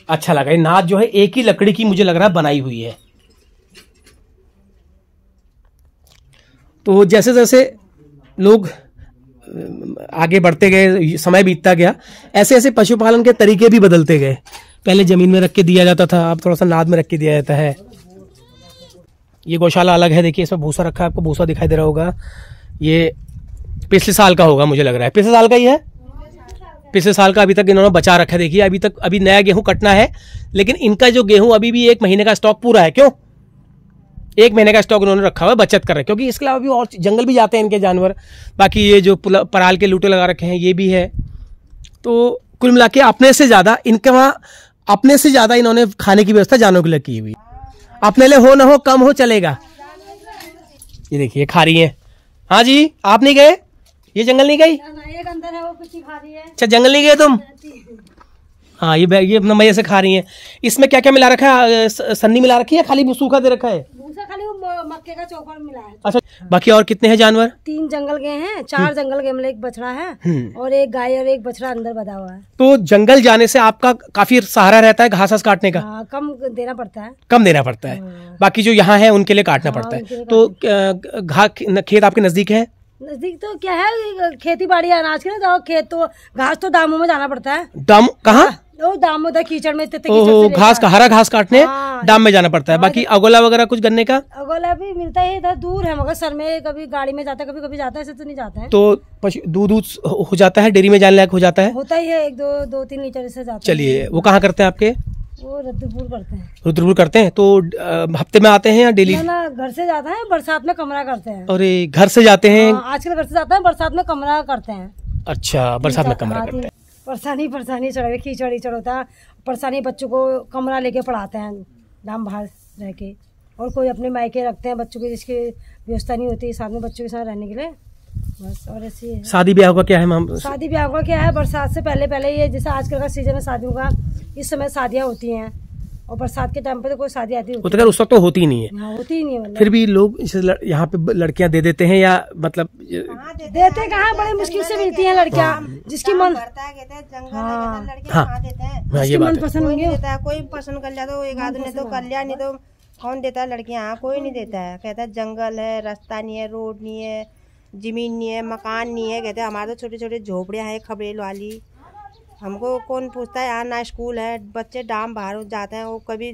अच्छा लगा। ये नाद जो है एक ही लकड़ी की मुझे लग रहा है बनाई हुई है। तो जैसे जैसे लोग आगे बढ़ते गए, समय बीतता गया, ऐसे ऐसे पशुपालन के तरीके भी बदलते गए। पहले जमीन में रख के दिया जाता था, अब थोड़ा सा नाद में रख के दिया जाता है। ये गौशाला अलग है, देखिए इसमें भूसा रखा है, आपको भूसा दिखाई दे रहा होगा। ये पिछले साल का होगा मुझे लग रहा है, पिछले साल का ही है, पिछले साल का अभी तक इन्होंने बचा रखा है। देखिए अभी नया गेहूं कटना है, लेकिन इनका जो गेहूं अभी भी 1 महीने का स्टॉक पूरा है। क्यों 1 महीने का स्टॉक इन्होंने रखा हुआ है, बचत कर रहे हैं, क्योंकि इसके अलावा भी और जंगल भी जाते हैं इनके जानवर। बाकी ये जो पराल के लूटे लगा रखे हैं ये भी है। तो कुल मिला के अपने से ज़्यादा इनके वहाँ, अपने से ज़्यादा इन्होंने खाने की व्यवस्था जानवरों के लिए की हुई। अपने लिए हो ना हो, कम हो चलेगा। ये देखिए खा रही है। हाँ जी, आप नहीं गए, ये जंगल नहीं गई? एक अंदर है वो कुछ खा रही है। अच्छा जंगल नहीं गए तुम? हाँ ये अपना मजे से खा रही हैं। इसमें क्या क्या मिला रखा है? सन्नी मिला रखी है, खाली सूखा दे रखा है? भूसा खाली वो मक्के का चोकर मिला है। अच्छा, बाकी और कितने हैं जानवर? 3 जंगल गए हैं, 4 जंगल गए, मतलब एक बछड़ा है और एक गाय और एक बछड़ा अंदर बधा हुआ है। तो जंगल जाने से आपका काफी सहारा रहता है घास काटने का? कम देना पड़ता है, कम देना पड़ता है। बाकी जो यहाँ है उनके लिए काटना पड़ता है। तो खेत आपके नजदीक है? नजदीक तो क्या है, खेती बाड़ी अनाज के ना, खेत तो घास तो दामों में जाना पड़ता है। दाम कहाँ? दाम उधर कीचड़ में घास का हरा घास काटने दाम में जाना पड़ता है। बाकी अगोला वगैरह कुछ गन्ने का? अगोला भी मिलता है, इधर दूर है, मगर सर में कभी गाड़ी में जाता है, कभी कभी जाता है, ऐसे तो नहीं जाता है। तो दूध हो जाता है, डेयरी में जाने लायक हो जाता है? होता ही है, 1-2-3 लीटर से जाता है। चलिए, वो कहाँ करते हैं आपके? वो रुद्रपुर करते हैं। रुद्रपुर करते हैं। तो हफ्ते में आते हैं या डेली? ना घर से जाता है, बरसात में कमरा करते हैं। और घर से जाते हैं? आजकल घर से जाता है, बरसात में कमरा करते हैं। अच्छा, बरसात में कमरा करते हैं। परेशानी चढ़ कीचड़ होता है, परेशानी, बच्चों को कमरा लेके पढ़ाते हैं दाम बाहर रह के, और कोई अपने मायके रखते हैं बच्चों की जिसकी व्यवस्था नहीं होती साथ में बच्चों के साथ रहने के लिए, बस। और ऐसी है। शादी ब्याह का क्या है मैम? शादी ब्याह का क्या है, बरसात से पहले ये जैसे आजकल का सीजन है शादियों का, इस समय शादियाँ होती हैं, और बरसात के टाइम पे तो कोई शादी आती है उस वक्त तो होती ही नहीं है। हाँ, होती ही नहीं है। मतलब फिर भी लोग यहाँ पे लड़कियां दे देते हैं, या मतलब देते कहाँ, बड़े मुश्किल से मिलती हैं लड़कियां जिसकी मन ये मन पसंद होंगे, कोई पसंद कर लिया तो एक आदमी ने तो कर लिया, नहीं तो कौन देता है लड़कियां? कोई नहीं देता है। कहता है जंगल है, रास्ता नहीं है, रोड नहीं है, जमीन नहीं है, मकान नहीं है। कहते हैं हमारे तो छोटे छोटे झोपड़ियाँ हैं खबरेल वाली, हमको कौन पूछता है? यहाँ ना स्कूल है, बच्चे डाम बाहर जाते हैं, वो कभी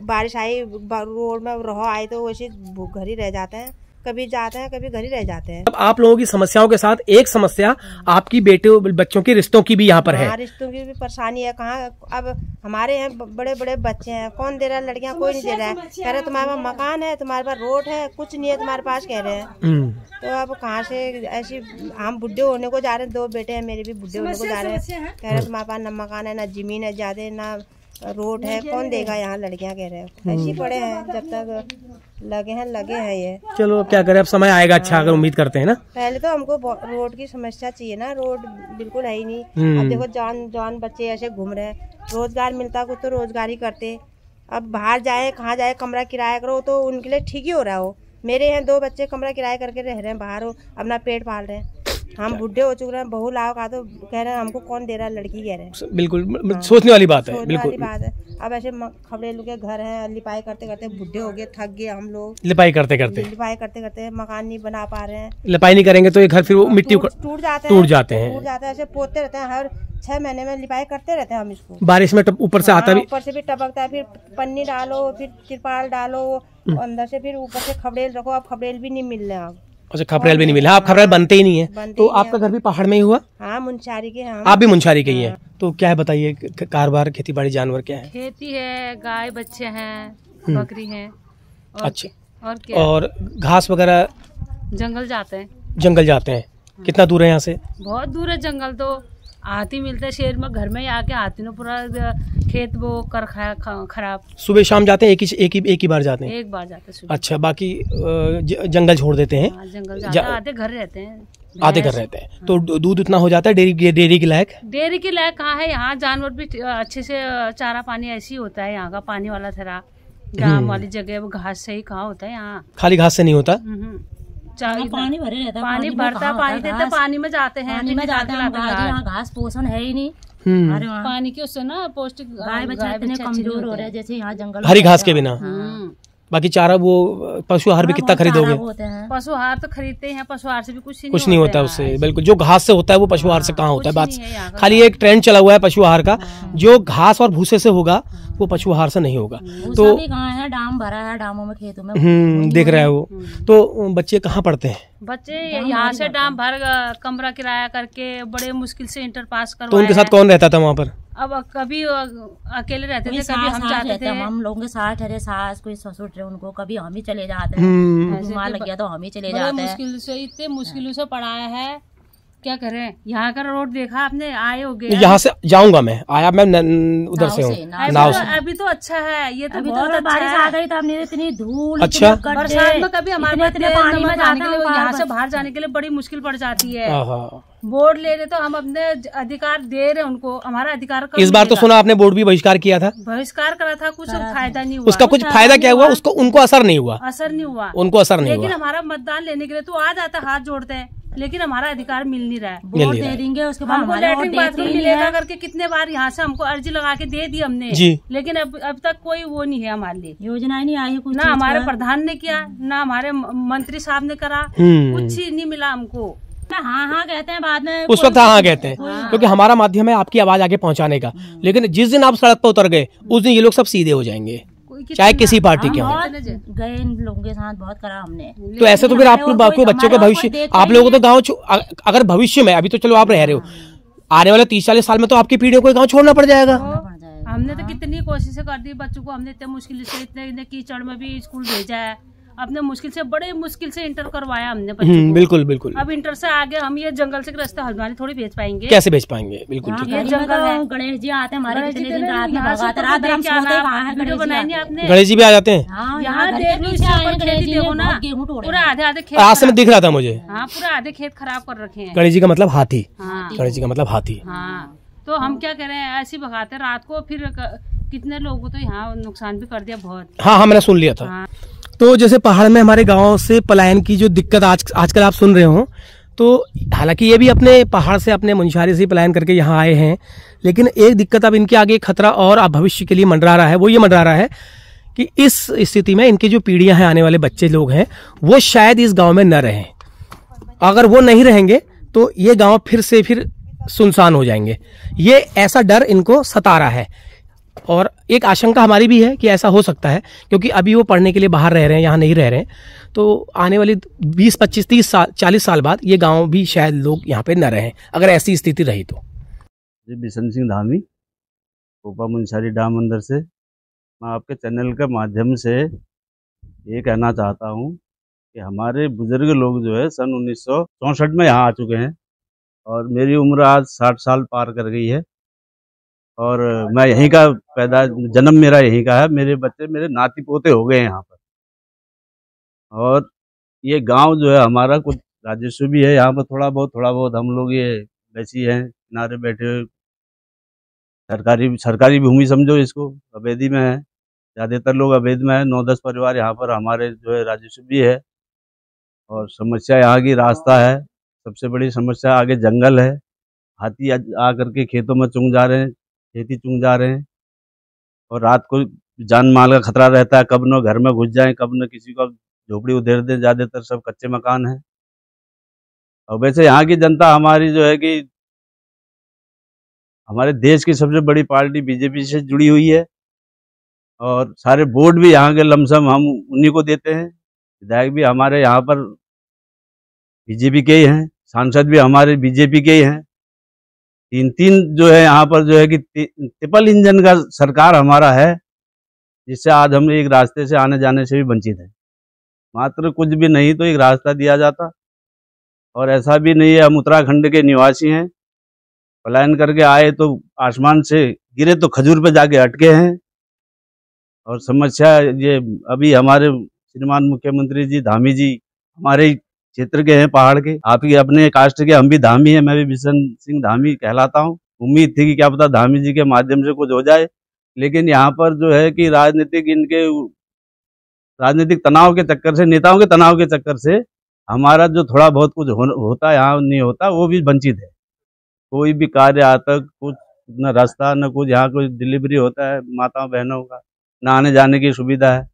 बारिश आई रोड में रहो आए तो वैसे घर ही रह जाते हैं, कभी जाते हैं, कभी घर ही रह जाते हैं। अब आप लोगों की समस्याओं के साथ एक समस्या आपकी बेटे बच्चों के रिश्तों की भी यहाँ पर है। रिश्तों की भी परेशानी है। कहाँ अब हमारे यहाँ बड़े बड़े बच्चे हैं, कौन दे रहा है? लड़कियाँ कोई नहीं दे रहा है। कह रहे तुम्हारे पास मकान है, तुम्हारे पास रोड है, कुछ नहीं है तुम्हारे पास, कह रहे हैं। तो अब कहाँ से ऐसी, हम बुढ़े होने को जा रहे हैं, 2 बेटे हैं मेरे भी बुढ़े होने को जा रहे हैं। कह रहे तुम्हारे पास न मकान है, न जमीन है ज्यादा, ना रोड है, कौन देगा यहाँ? लड़कियाँ कह रहे हैं ऐसे पड़े हैं, जब तक लगे हैं ये। चलो क्या करें, अब समय आएगा अच्छा, अगर उम्मीद करते हैं ना। पहले तो हमको रोड की समस्या चाहिए ना, रोड बिल्कुल है ही नहीं। अब देखो जान बच्चे ऐसे घूम रहे हैं, रोजगार मिलता कुछ तो रोजगार ही करते। अब बाहर जाए, कहाँ जाए, कमरा किराया करो तो उनके लिए ठीक ही हो रहा हो। मेरे यहाँ 2 बच्चे कमरा किराया करके रह रहे हैं, बाहर हो, अपना पेट पाल रहे हैं। हम बुढ़े हो चुके हैं, बहू लाओ का तो कह रहे हैं हमको कौन दे रहा है? लड़की कह रहे हैं। बिल्कुल सोचने वाली बात है, बिल्कुल बात है। अब ऐसे खबरेलू के घर हैं, लिपाई करते करते बुढ़े हो गए, थक गए हम लोग। लिपाई करते करते मकान नहीं बना पा रहे हैं। लिपाई नहीं करेंगे तो ये घर फिर वो मिट्टी टूट जाते हैं। ऐसे पोतते रहते हैं, हर 6 महीने में लिपाई करते रहते हैं हम इसको। बारिश में ऊपर से आता भी, ऊपर से भी टपकता है, फिर पन्नी डालो, फिर तिरपाल डालो अंदर से, फिर ऊपर से खबरेल रखो। अब खबरेल भी नहीं मिल रहे हैं। अच्छा, खपरेल भी नहीं मिला। आप खपरेल बनते ही नहीं है। तो आपका घर भी पहाड़ में ही हुआ? हाँ, मुंशारी के। आप भी मुंशारी के ही हैं। तो क्या है बताइए, कारोबार खेती बाड़ी जानवर क्या है? खेती है, गाय बच्चे हैं, बकरी है। अच्छा, और क्या? और घास वगैरह? जंगल जाते हैं। कितना दूर है यहाँ से? बहुत दूर है जंगल, तो हाथी मिलते हैं शहर में, घर में ही आके हाथी ने पूरा खेत वो कर खराब। सुबह शाम जाते हैं? एक ही बार जाते हैं? एक बार जाते हैं। अच्छा, बाकी जंगल छोड़ देते हैं? जंगल जाते हैं, आधे घर रहते हैं। तो दूध उतना हो जाता है डेयरी के लायक? डेयरी के लायक कहाँ है? यहाँ जानवर भी अच्छे से चारा पानी ऐसे ही होता है। यहाँ का पानी वाला थरा ग्राम वाली जगह, वो घास से ही कहाँ होता है? यहाँ खाली घास से नहीं होता। पानी भरे रहता है, पानी भरता, पानी देते, पानी में जाते हैं, यहाँ घास पोषण है ही नहीं। पानी के उससे ना पौष्टिक गाय बच्चे इतने कमजोर हो रहे हैं, जैसे यहाँ जंगल हरी घास के बिना। बाकी चारा वो पशु आहार भी कितना खरीदोगे? पशु आहार तो खरीदते हैं, पशु आहार से भी कुछ नहीं होता उससे। बिल्कुल, जो घास से होता है वो पशु आहार से कहाँ होता है? बात खाली एक ट्रेंड चला हुआ है पशु आहार का, जो घास और भूसे से होगा वो पशु आहार से नहीं होगा। तो है, डाम भरा है, डामों में, खेतों में देख रहा है वो। तो बच्चे कहाँ पढ़ते हैं? बच्चे यहाँ से डाम भर कमरा किराया करके बड़े मुश्किल से इंटर पास करवाए। तो उनके साथ कौन रहता था वहाँ पर? अब कभी अकेले रहते थे, कभी हम जाते थे। हम लोगों के साथ ठहरे, सास कोई ससुर थे, उनको कभी हम ही चले जाते हैं। बीमार लग गया तो हम ही चले जाते हैं। मुश्किल से, इतने मुश्किलों से पढ़ाया है, क्या करें? यहाँ का रोड देखा आपने? आए हो गए? यहाँ से जाऊंगा मैं, आया मैं उधर से हूँ, नाव से। अभी तो अच्छा है, ये तो बहुत बारिश आ गई, तो हमने इतनी धूल। अच्छा, बरसात में कभी हमारे पानी में जाने के लिए, यहाँ से बाहर जाने के लिए बड़ी मुश्किल पड़ जाती है। बोर्ड ले रहे तो हम अपने अधिकार दे रहे उनको, हमारा अधिकार। इस बार तो सुना आपने बोर्ड भी बहिष्कार किया था? बहिष्कार करा था, कुछ फायदा नहीं हुआ। उसका कुछ फायदा क्या हुआ? उसको उनको असर नहीं हुआ। उनको असर नहीं हुआ। लेकिन हमारा मतदान लेने के लिए तो आ जाता, हाथ जोड़ते हैं, लेकिन हमारा अधिकार मिल नहीं रहा है। वोट दे देंगे, उसके बाद हमको लैट्रिन बाथरूम मिलेगा करके कितने बार यहाँ से हमको अर्जी लगा के दे दी हमने, लेकिन अब तक कोई वो नहीं है हमारे लिए, योजना नहीं आई है कुछ। ना हमारे प्रधान ने किया, ना हमारे मंत्री साहब ने करा, कुछ ही नहीं मिला हमको। हाँ कहते हैं, बाद में उस वक्त हाँ कहते हैं, क्योंकि हमारा माध्यम है आपकी आवाज आगे पहुँचाने का। लेकिन जिस दिन आप सड़क पर उतर गए, उस दिन ये लोग सब सीधे हो जाएंगे, चाहे किसी पार्टी के हों। गए इन लोगों के साथ, बहुत करा हमने। तो ऐसे तो फिर आपको बच्चों का भविष्य, आप लोगों को तो गाँव, अगर भविष्य में, अभी तो चलो आप रह रहे हो, आने वाले 30-40 साल में तो आपकी पीढ़ियों को गाँव छोड़ना पड़ जाएगा। हमने तो कितनी कोशिशें कर दी बच्चों को, हमने इतने मुश्किल से, इतने कीचड़ में भी स्कूल भेजा है, अपने मुश्किल से, बड़े मुश्किल से इंटर करवाया हमने बच्चों को। बिल्कुल बिल्कुल। अब इंटर से आगे हम ये जंगल से रास्ते हल्द्वानी थोड़ी भेज पाएंगे? कैसे भेज पाएंगे? बिल्कुल ठीक है। जंगल है, गणेश जी आते हैं हमारे, कितने दिन रात में भगाते, रात भर हम सोते कहाँ हैं? वीडियो बनाएंगे आपने? गणेश जी भी आ जाते हैं यहाँ, देखो ना, पूरा आधे खेत आज से में दिख रहा था मुझे। हाँ, पूरा आधे खेत खराब कर रखे हैं। गणेश जी का मतलब हाथी। गणेश जी का मतलब हाथी। हाँ, तो हम क्या करें, ऐसे भगाते रात को, फिर कितने लोगों को तो यहाँ नुकसान भी कर दिया बहुत। हाँ, मैंने सुन लिया था। तो जैसे पहाड़ में हमारे गांव से पलायन की जो दिक्कत आजकल आप सुन रहे हो, तो हालांकि ये भी अपने पहाड़ से, अपने मुंशारी से पलायन करके यहाँ आए हैं, लेकिन एक दिक्कत अब इनके आगे खतरा और भविष्य के लिए मंडरा रहा है। वो ये मंडरा रहा है कि इस स्थिति में इनकी जो पीढ़ियां हैं, आने वाले बच्चे लोग हैं, वो शायद इस गाँव में न रहें। अगर वो नहीं रहेंगे तो ये गाँव फिर सुनसान हो जाएंगे। ये ऐसा डर इनको सता रहा है। और एक आशंका हमारी भी है कि ऐसा हो सकता है, क्योंकि अभी वो पढ़ने के लिए बाहर रह रहे हैं, यहाँ नहीं रह रहे हैं, तो आने वाली 20, 25, 30 साल, 40 साल बाद ये गांव भी शायद लोग यहाँ पे न रहें, अगर ऐसी स्थिति रही तो। जी बिशन सिंह धामी, कोपा मुंशारी डाम अंदर से। मैं आपके चैनल के माध्यम से ये कहना चाहता हूँ कि हमारे बुजुर्ग लोग जो है सन 1964 में यहाँ आ चुके हैं और मेरी उम्र आज 60 साल पार कर गई है और मैं यहीं का पैदा, जन्म मेरा यहीं का है। मेरे बच्चे मेरे नाती पोते हो गए हैं यहाँ पर। और ये गांव जो है हमारा कुछ राजस्व भी है यहाँ पर, थोड़ा बहुत हम लोग ये वैसी हैं, किनारे बैठे हुए, सरकारी भूमि समझो इसको, अवैधी में है, ज़्यादातर लोग अवैध में है। 9-10 परिवार यहाँ पर हमारे जो है राजस्व भी है। और समस्या यहाँ की रास्ता है, सबसे बड़ी समस्या आगे जंगल है। हाथी आ करके खेतों में चुंग जा रहे हैं, खेती चुंग जा रहे हैं और रात को जान माल का खतरा रहता है, कब न घर में घुस जाएं, कब न किसी को झोपड़ी उधेड़ दें। ज़्यादातर सब कच्चे मकान हैं। और वैसे यहाँ की जनता हमारी जो है कि हमारे देश की सबसे बड़ी पार्टी बीजेपी से जुड़ी हुई है और सारे वोट भी यहाँ के लमसम हम उन्हीं को देते हैं। विधायक भी हमारे यहाँ पर बीजेपी के ही हैं, सांसद भी हमारे बीजेपी के ही हैं। तीन जो है यहाँ पर जो है कि ट्रिपल इंजन का सरकार हमारा है, जिससे आज हम एक रास्ते से आने जाने से भी वंचित हैं। मात्र कुछ भी नहीं तो एक रास्ता दिया जाता, और ऐसा भी नहीं है। हम उत्तराखंड के निवासी हैं, पलायन करके आए तो आसमान से गिरे तो खजूर पे जाके अटके हैं। और समस्या ये अभी हमारे श्रीमान मुख्यमंत्री जी धामी जी हमारे क्षेत्र के हैं, पहाड़ के, आप ही अपने कास्ट के, हम भी धामी हैं, मैं भी बिशन सिंह धामी कहलाता हूँ। उम्मीद थी कि क्या पता धामी जी के माध्यम से कुछ हो जाए, लेकिन यहाँ पर जो है कि राजनीतिक तनाव के चक्कर से, नेताओं के तनाव के चक्कर से हमारा जो थोड़ा बहुत कुछ होता है यहाँ नहीं होता, वो भी वंचित है। कोई भी कार्य आता, कुछ न रास्ता न कुछ, यहाँ कोई डिलीवरी होता है माताओं बहनों का, न आने जाने की सुविधा है।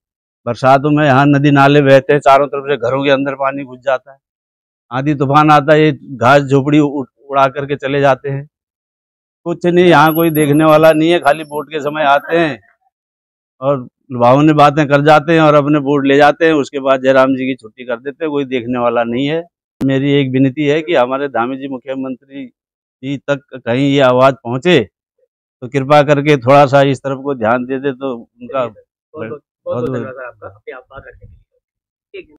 बरसातों में यहाँ नदी नाले बहते हैं, चारों तरफ से घरों के अंदर पानी घुस जाता है। आंधी तूफान आता है, ये घास झोपड़ी उड़ा करके चले जाते हैं। कुछ नहीं, यहाँ कोई देखने वाला नहीं है, खाली वोट के समय आते हैं और लुभावनी बातें कर जाते हैं और अपने वोट ले जाते हैं। उसके बाद जयराम जी की छुट्टी कर देते हैं, कोई देखने वाला नहीं है। मेरी एक विनती है कि हमारे धामी जी मुख्यमंत्री जी तक कहीं ये आवाज़ पहुँचे तो कृपा करके थोड़ा सा इस तरफ को ध्यान दे दे तो उनका बहुत धन्यवाद आपका, अपनी आप बात रखने के लिए।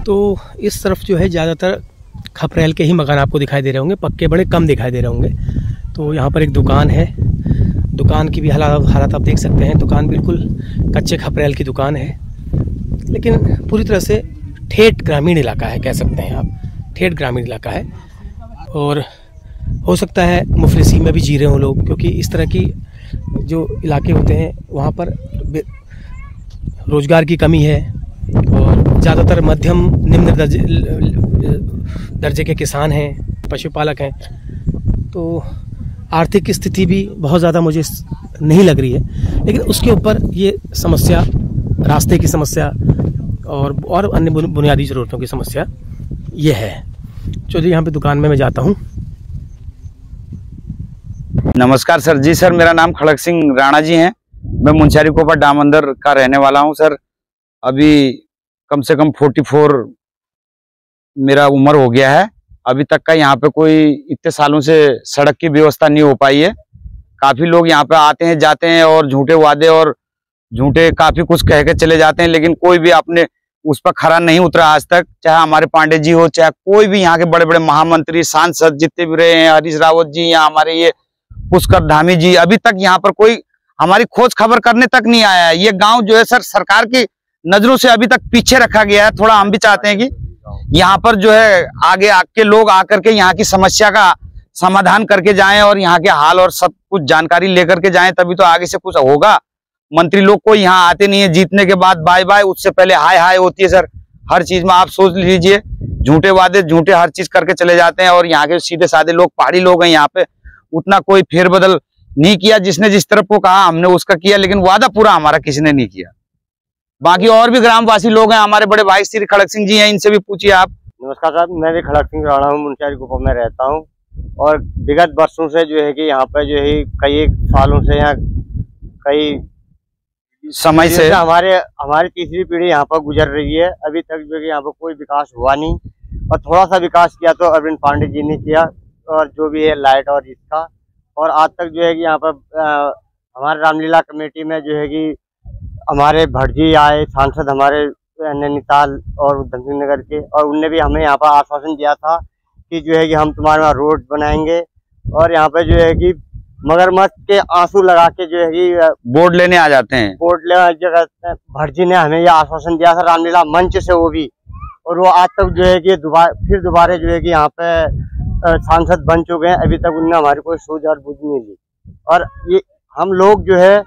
तो इस तरफ जो है ज़्यादातर खपरेल के ही मकान आपको दिखाई दे रहे होंगे, पक्के बड़े कम दिखाई दे रहे होंगे। तो यहाँ पर एक दुकान है, दुकान की भी हालत आप देख सकते हैं। दुकान बिल्कुल कच्चे खपरेल की दुकान है, लेकिन पूरी तरह से ठेठ ग्रामीण इलाका है, कह सकते हैं आप, ठेठ ग्रामीण इलाका है। और हो सकता है मुफलिसी में भी जी रहे हों लोग, क्योंकि इस तरह की जो इलाके होते हैं वहाँ पर रोज़गार की कमी है और ज़्यादातर मध्यम निम्न दर्जे के किसान हैं, पशुपालक हैं। तो आर्थिक स्थिति भी बहुत ज़्यादा मुझे नहीं लग रही है, लेकिन उसके ऊपर ये समस्या, रास्ते की समस्या और अन्य बुनियादी ज़रूरतों की समस्या ये है। चलिए यहाँ पे दुकान में मैं जाता हूँ। नमस्कार सर। जी सर, मेरा नाम खड़क सिंह राणा जी हैं। मैं मुंशारी कोपा डाम अंदर का रहने वाला हूँ सर। अभी कम से कम 44 मेरा उम्र हो गया है। अभी तक का यहाँ पे कोई इतने सालों से सड़क की व्यवस्था नहीं हो पाई है। काफी लोग यहाँ पे आते हैं जाते हैं और झूठे वादे और झूठे काफी कुछ कह के चले जाते हैं, लेकिन कोई भी अपने उस पर खरा नहीं उतरा आज तक। चाहे हमारे पांडे जी हो, चाहे कोई भी यहाँ के बड़े बड़े महामंत्री सांसद जितने भी रहे हैं, हरीश रावत जी या हमारे ये पुष्कर धामी जी, अभी तक यहाँ पर कोई हमारी खोज खबर करने तक नहीं आया है। ये गांव जो है सर सरकार की नजरों से अभी तक पीछे रखा गया है। थोड़ा हम भी चाहते हैं कि यहाँ पर जो है आगे आके लोग आकर के यहाँ की समस्या का समाधान करके जाएं और यहाँ के हाल और सब कुछ जानकारी लेकर के जाएं, तभी तो आगे से कुछ होगा। मंत्री लोग को यहाँ आते नहीं है, जीतने के बाद बाय बाय, उससे पहले हाय हाय होती है सर। हर चीज में आप सोच लीजिए, झूठे वादे, झूठे हर चीज करके चले जाते हैं। और यहाँ के सीधे साधे लोग, पहाड़ी लोग हैं यहाँ पे, उतना कोई फेरबदल नहीं किया। जिसने जिस तरफ को कहा हमने उसका किया, लेकिन वादा पूरा हमारा किसी ने नहीं किया। बाकी और भी ग्रामवासी लोग हैं, हमारे बड़े भाई श्री खड़क सिंह जी हैं, इनसे भी पूछिए आप। नमस्कार साहब, मैं भी खड़क सिंह राणा हूँ, मुंशियारी कुपा में रहता हूँ। और विगत वर्षों से जो है कि यहाँ पे जो है कई सालों से, यहाँ कई समय से हमारी तीसरी पीढ़ी यहाँ पर गुजर रही है। अभी तक जो है यहाँ पर कोई विकास हुआ नहीं, और थोड़ा सा विकास किया तो अरविंद पांडे जी ने किया, और जो भी है लाइट और इसका। और आज तक जो है कि यहाँ पर हमारे रामलीला कमेटी में जो है कि हमारे भटजी आए सांसद, हमारे नैनीताल और उधम सिंह नगर के, और उनने भी हमें यहाँ पर आश्वासन दिया था कि जो है कि हम तुम्हारे वहाँ रोड बनाएंगे। और यहाँ पे जो है कि मगरमच्छ के आंसू लगा के जो है कि बोर्ड लेने आ जाते हैं। बोर्ड ले भटजी ने हमें यह आश्वासन दिया था रामलीला मंच से, वो भी। और वो आज तक जो है कि दोबारा जो है कि यहाँ पे सांसद बन चुके हैं। अभी तक उन्होंने हमारी कोई सूझ और बुझ नहीं ली। और ये हम लोग जो है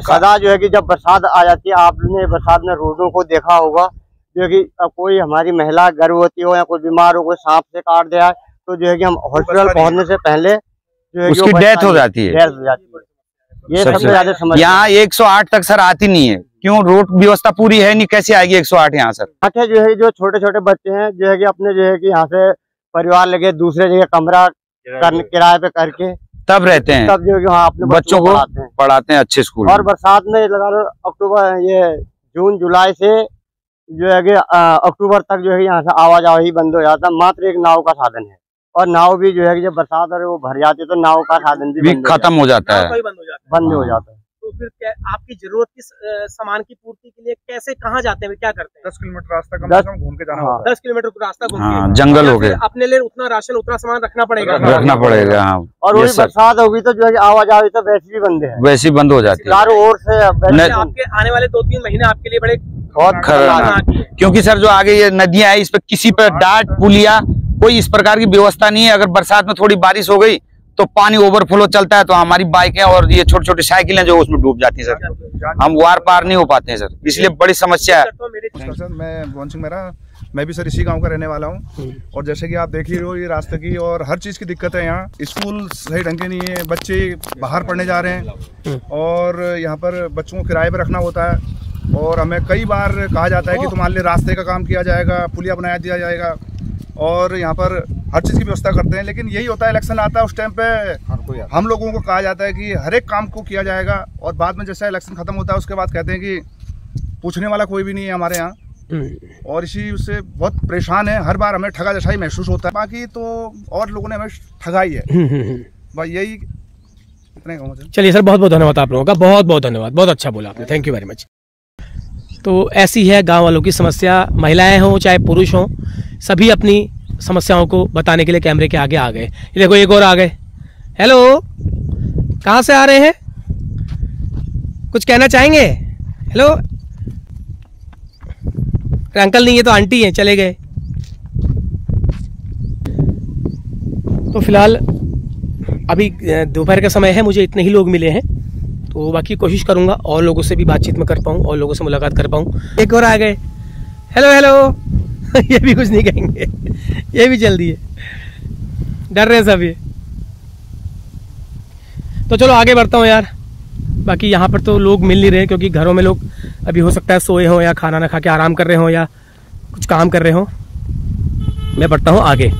सदा जो है कि जब बरसात आ जाती है, आपने बरसात में रोडों को देखा होगा, जो है कि कोई हमारी महिला गर्भवती हो या कोई बीमार हो, कोई सांप से काट दिया, तो जो है कि हम हॉस्पिटल पहुंचने से पहले जो है उसकी डेथ हो जाती है। ये सबसे ज्यादा समस्या। यहाँ 108 तक सर आती नहीं है, क्यों? रोड व्यवस्था पूरी है नहीं, कैसे आएगी 108 यहाँ सर? अच्छा, जो है जो छोटे छोटे बच्चे हैं, जो है कि अपने जो है कि यहाँ से परिवार लगे दूसरे जगह कमरा किराए पे करके तब रहते हैं, तब जो है कि वहाँ अपने बच्चों को पढ़ाते हैं अच्छे स्कूल। और बरसात में लगा लो अक्टूबर, ये जून जुलाई से जो है कि अक्टूबर तक जो है यहाँ से आवाजाही बंद हो जाता है। मात्र एक नाव का साधन है, और नाव भी जो है कि जब बरसात और वो भर जाती है तो नाव का साधन भी खत्म हो जाता है, बंद हो जाता है। तो फिर आपकी जरूरत की सामान की पूर्ति के लिए कैसे, कहाँ जाते हैं, क्या करते हैं? 10 किलोमीटर रास्ता कम से कम घूम के जाना होता है। 10 किलोमीटर रास्ता घूम के, जंगल हो गए, अपने लिए उतना राशन, उतना सामान रखना पड़ेगा। और वही बरसात होगी तो जो है आवाजाही तो वैसे भी बंद है, वैसे ही बंद हो जाती है चारों ओर से। आपके आने वाले 2-3 महीने आपके लिए बड़े बहुत खतरनाक, क्योंकि सर जो आगे ये नदियां है, इस पे किसी पे डाट पुलिया कोई इस प्रकार की व्यवस्था नहीं है। अगर बरसात में थोड़ी बारिश हो गई तो पानी ओवरफ्लो चलता है, तो हमारी बाइकें और ये छोटी छोटी साइकिलें जो उसमें डूब जाती है सर, हम वार पार नहीं हो पाते हैं सर, इसलिए बड़ी समस्या है। सर मैं भुवन सिंह मेरा, मैं भी सर इसी गांव का रहने वाला हूं। और जैसे कि आप देख ही रहे हो, ये रास्ते की और हर चीज़ की दिक्कत है। यहाँ स्कूल सही ढंग के नहीं है, बच्चे बाहर पढ़ने जा रहे हैं, और यहाँ पर बच्चों को किराए पर रखना होता है। और हमें कई बार कहा जाता है कि तुम्हारे लिए रास्ते का काम किया जाएगा, पुलिया बनाया दिया जाएगा, और यहाँ पर हर चीज़ की व्यवस्था करते हैं। लेकिन यही होता है, इलेक्शन आता है उस टाइम पे हम लोगों को कहा जाता है कि हर एक काम को किया जाएगा, और बाद में जैसे इलेक्शन खत्म होता है उसके बाद कहते हैं कि पूछने वाला कोई भी नहीं है हमारे यहाँ। और इसी उससे बहुत परेशान है, हर बार हमें ठगा जैसा ही महसूस होता है। बाकी तो और लोगों ने हमें ठगाई है, बस यही इतने कहूँगा। चलिए सर, बहुत बहुत धन्यवाद आप लोगों का, बहुत बहुत धन्यवाद, बहुत अच्छा बोला आपने, थैंक यू वेरी मच। तो ऐसी है गांव वालों की समस्या, महिलाएं हों चाहे पुरुष हों, सभी अपनी समस्याओं को बताने के लिए कैमरे के आगे आ गए। ये देखो एक और आ गए। हेलो, कहाँ से आ रहे हैं, कुछ कहना चाहेंगे? हेलो, अंकल नहीं, ये तो आंटी हैं, चले गए। तो फिलहाल अभी दोपहर का समय है, मुझे इतने ही लोग मिले हैं, तो बाकी कोशिश करूंगा और लोगों से भी बातचीत में कर पाऊँ और लोगों से मुलाकात कर पाऊँ। एक और आ गए। हेलो हेलो ये भी कुछ नहीं कहेंगे, ये भी चल दिए, डर रहे हैं सब ये। तो चलो आगे बढ़ता हूँ यार। बाकी यहाँ पर तो लोग मिल नहीं रहे, क्योंकि घरों में लोग अभी हो सकता है सोए हों या खाना ना खा के आराम कर रहे हों या कुछ काम कर रहे हों। मैं बढ़ता हूँ आगे।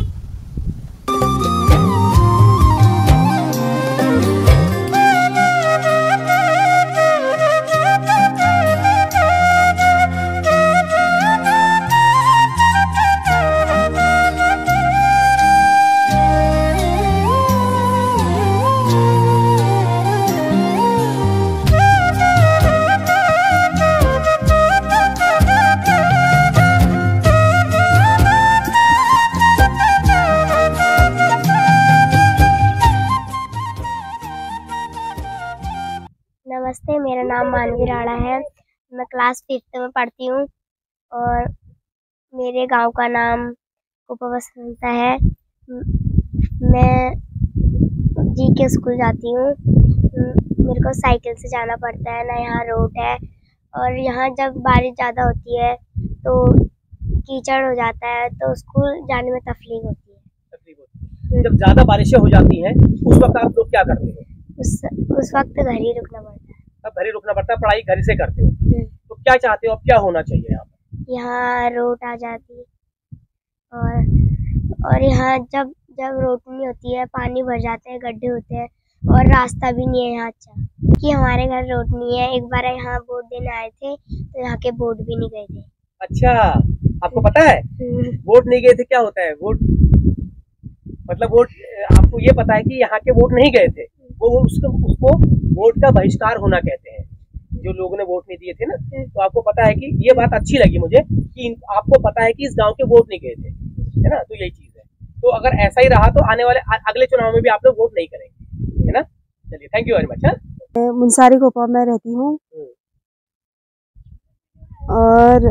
नमस्ते, मेरा नाम मानवी राणा है, मैं क्लास 5th में पढ़ती हूँ और मेरे गांव का नाम कुपा बसंता है। मैं जी के स्कूल जाती हूँ। मेरे को साइकिल से जाना पड़ता है ना, यहाँ रोड है और यहाँ जब बारिश ज़्यादा होती है तो कीचड़ हो जाता है, तो स्कूल जाने में तकलीफ होती है। जब ज्यादा बारिशें हो जाती हैं उस वक्त आप लोग क्या करते हो? उस वक्त घर ही रुकना पड़ता है। तब घर ही रुकना पड़ता है, पढ़ाई घर से करते हो। तो क्या चाहते हो, अब क्या होना चाहिए यहाँ पर? यहाँ रोड आ जाती और यहाँ जब रोड नहीं होती है, पानी भर जाते हैं, गड्ढे होते हैं और रास्ता भी नहीं है यहाँ अच्छा, कि हमारे घर रोड नहीं है। एक बार यहाँ वोट देने आए थे तो यहाँ के वोट भी नहीं गए थे। अच्छा, आपको पता है वोट नहीं गए थे क्या होता है? वोट मतलब वोट, आपको ये पता है कि यहाँ के वोट नहीं गए थे, वो उसको वोट का बहिष्कार होना कहते हैं। जो लोगों ने वोट नहीं दिए थे ना, तो आपको पता है कि ये बात अच्छी लगी मुझे कि आपको पता है कि इस गांव के वोट नहीं गए थे, है ना? तो यही चीज है। तो अगर ऐसा ही रहा तो आने वाले अगले चुनाव में भी आप लोग वोट नहीं करेंगे, है ना? चलिए, thank you very much. Munsiari Kopa में रहती हूँ और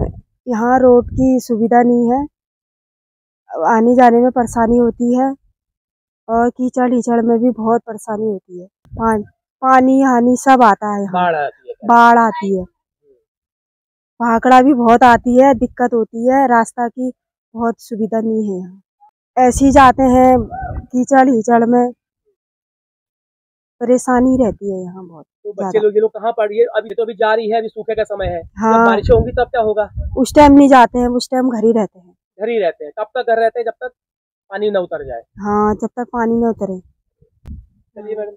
यहाँ रोड की सुविधा नहीं है, आने जाने में परेशानी होती है और कीचड़ हीचड़ में भी बहुत परेशानी होती है। पानी हानि सब आता है, बाढ़ आती है, भाखड़ा भी बहुत आती है, दिक्कत होती है, रास्ता की बहुत सुविधा नहीं है यहाँ। ऐसे ही जाते हैं कीचड़ हीचड़ में, परेशानी रहती है यहाँ बहुत। तो बच्चे लोग ये लोग कहाँ पढ़ रही है? अभी तो अभी जा रही है, अभी सूखे का समय है। हाँ, जब बारिशें होंगी तब क्या होगा? उस टाइम नहीं जाते हैं, उस टाइम घर ही रहते हैं। घर ही रहते हैं? कब तक घर रहते हैं? जब तक पानी न उतर जाए। हाँ, जब तक पानी न उतरे। चलिए मैडम,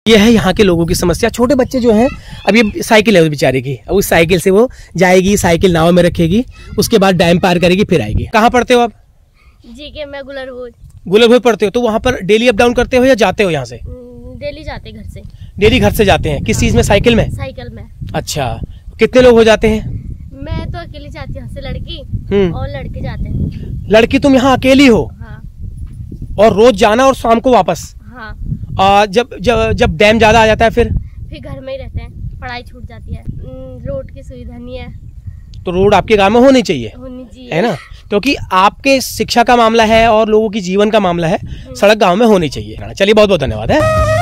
ये है यहाँ के लोगों की समस्या। छोटे बच्चे जो हैं, अब ये साइकिल है उस बेचारे की, अब उस साइकिल से वो जाएगी, साइकिल नाव में रखेगी, उसके बाद डैम पार करेगी, फिर आएगी। कहाँ पढ़ते हो आप? जी के मैं गुलरभोज पढ़ते हो। तो वहाँ पर डेली अप डाउन करते हो या जाते हो यहाँ से? डेली जाते घर से। डेली घर से जाते हैं? किस चीज में? साइकिल में? साइकिल में। अच्छा, कितने लोग हो जाते हैं? मैं तो अकेली जाती हूँ, यहाँ से लड़की और लड़के जाते हैं। लड़की तुम यहाँ अकेली हो? हाँ। और रोज जाना और शाम को वापस? हाँ। जब डैम ज्यादा आ जाता है फिर घर में ही रहते हैं, पढ़ाई छूट जाती है, रोड की सुविधा नहीं है। तो रोड आपके गांव में होनी चाहिए, है ना? क्योंकि आपके शिक्षा का मामला है और लोगों की जीवन का मामला है, सड़क गांव में होनी चाहिए। चलिए, बहुत बहुत धन्यवाद है।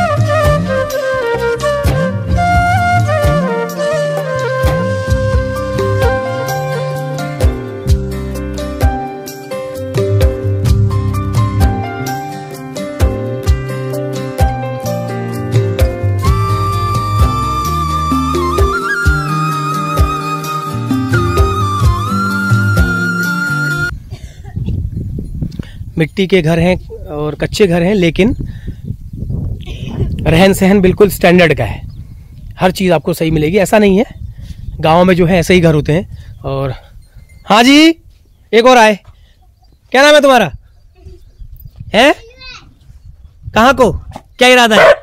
मिट्टी के घर हैं और कच्चे घर हैं, लेकिन रहन सहन बिल्कुल स्टैंडर्ड का है। हर चीज़ आपको सही मिलेगी, ऐसा नहीं है। गांव में जो है ऐसे ही घर होते हैं। और हाँ जी, एक और आए। क्या नाम है तुम्हारा? है कहाँ को? क्या इरादा है?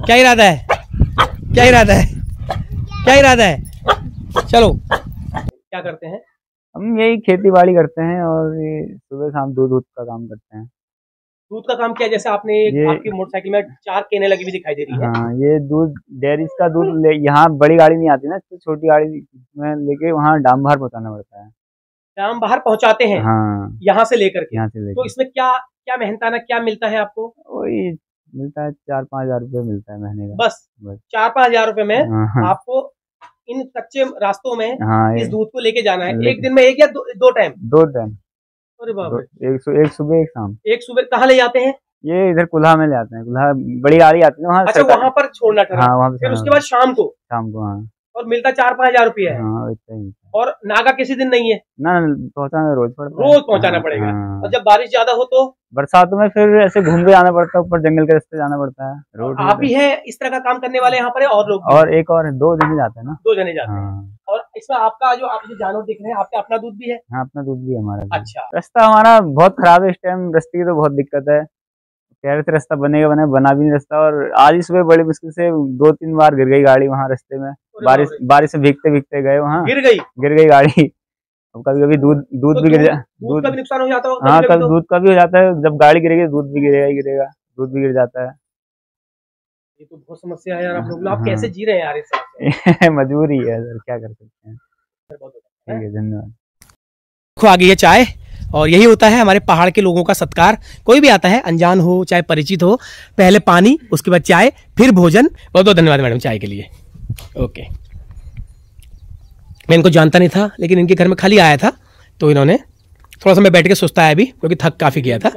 क्या इरादा है? क्या इरादा है? क्या इरादा है? चलो, क्या करते हैं? हम यही खेती बाड़ी करते हैं और सुबह शाम दूध का काम करते हैं। दूध का काम क्या? जैसे आपने आपकी मोटरसाइकिल में 4 केने लगी हुई दिखाई दे रही है। हाँ, ये दूध डेयरी का दूध यहाँ बड़ी गाड़ी नहीं आती ना, तो छोटी गाड़ी में लेके वहाँ डाम बाहर पहुँचाना पड़ता है। डाम बाहर पहुँचाते हैं? हाँ, यहाँ से लेकर के। यहाँ से लेकर। तो इसमें क्या मेहनताना क्या मिलता है आपको? वही मिलता है 4-5 हजार रुपये मिलता है महीने का। बस 4-5 हजार रुपये में आपको इन कच्चे रास्तों में इस दूध को लेके जाना है। एक दिन में एक या दो टाइम? 2 टाइम। अरे बाप रे। एक सुबह एक शाम। एक सुबह कहाँ ले जाते हैं? ये इधर कुल्हा में ले आते हैं। कुल्हा बड़ी गाड़ी आती है वहाँ। अच्छा, वहाँ पर छोड़ना था। हाँ, वहाँ फिर उसके बाद शाम को? हाँ। और मिलता 4-5 हजार रुपया है। हाँ, इतना ही। और नागा किसी दिन नहीं है? ना, पहुँचाना रोज पड़ता है। रोज पहुँचाना पड़ेगा। और जब बारिश ज्यादा हो तो? बरसातों में फिर ऐसे घूम के जाना पड़ता है, ऊपर जंगल के रास्ते जाना पड़ता है। रोड आप ही है इस तरह का काम करने वाले यहाँ पर? और लोग? और एक और 2 जने जाते हैं ना। 2 जने जाते हैं। और इसमें आपका जो आप जानवर दिख रहे हैं, आपका अपना दूध भी है? हाँ, अपना दूध भी है हमारा। अच्छा। रास्ता हमारा बहुत खराब है इस टाइम, रास्ते की तो बहुत दिक्कत है। कह रहे थे रास्ता बनेगा, बना भी नहीं रास्ता। और आज ही सुबह बड़ी मुश्किल से 2-3 बार गिर गई गाड़ी वहाँ रास्ते में। बारिश से भीगते गए वहाँ। गिर गई गाड़ी। कभी कभी दूध भी गिर जाता है। दूध का भी नुकसान हो जाता है? हाँ, कभी दूध का भी हो जाता है। जब गाड़ी गिरेगी दूध भी गिरेगा, दूध भी गिर जाता है। ये तो बहुत समस्या है यार आप लोग। आप कैसे जी रहे हैं यार इससे? मजबूरी है सर, क्या कर सकते हैं। ठीक है, धन्यवाद। आ गई है चाय और यही होता है हमारे पहाड़ के लोगों का सत्कार। कोई भी आता है, अनजान हो चाहे परिचित हो, पहले पानी, उसके बाद चाय, फिर भोजन। बहुत बहुत धन्यवाद मैडम चाय के लिए। ओके, मैं इनको जानता नहीं था, लेकिन इनके घर में खाली आया था तो इन्होंने थोड़ा सा मैं बैठ के सुस्ताया भी, क्योंकि थक काफी गया था।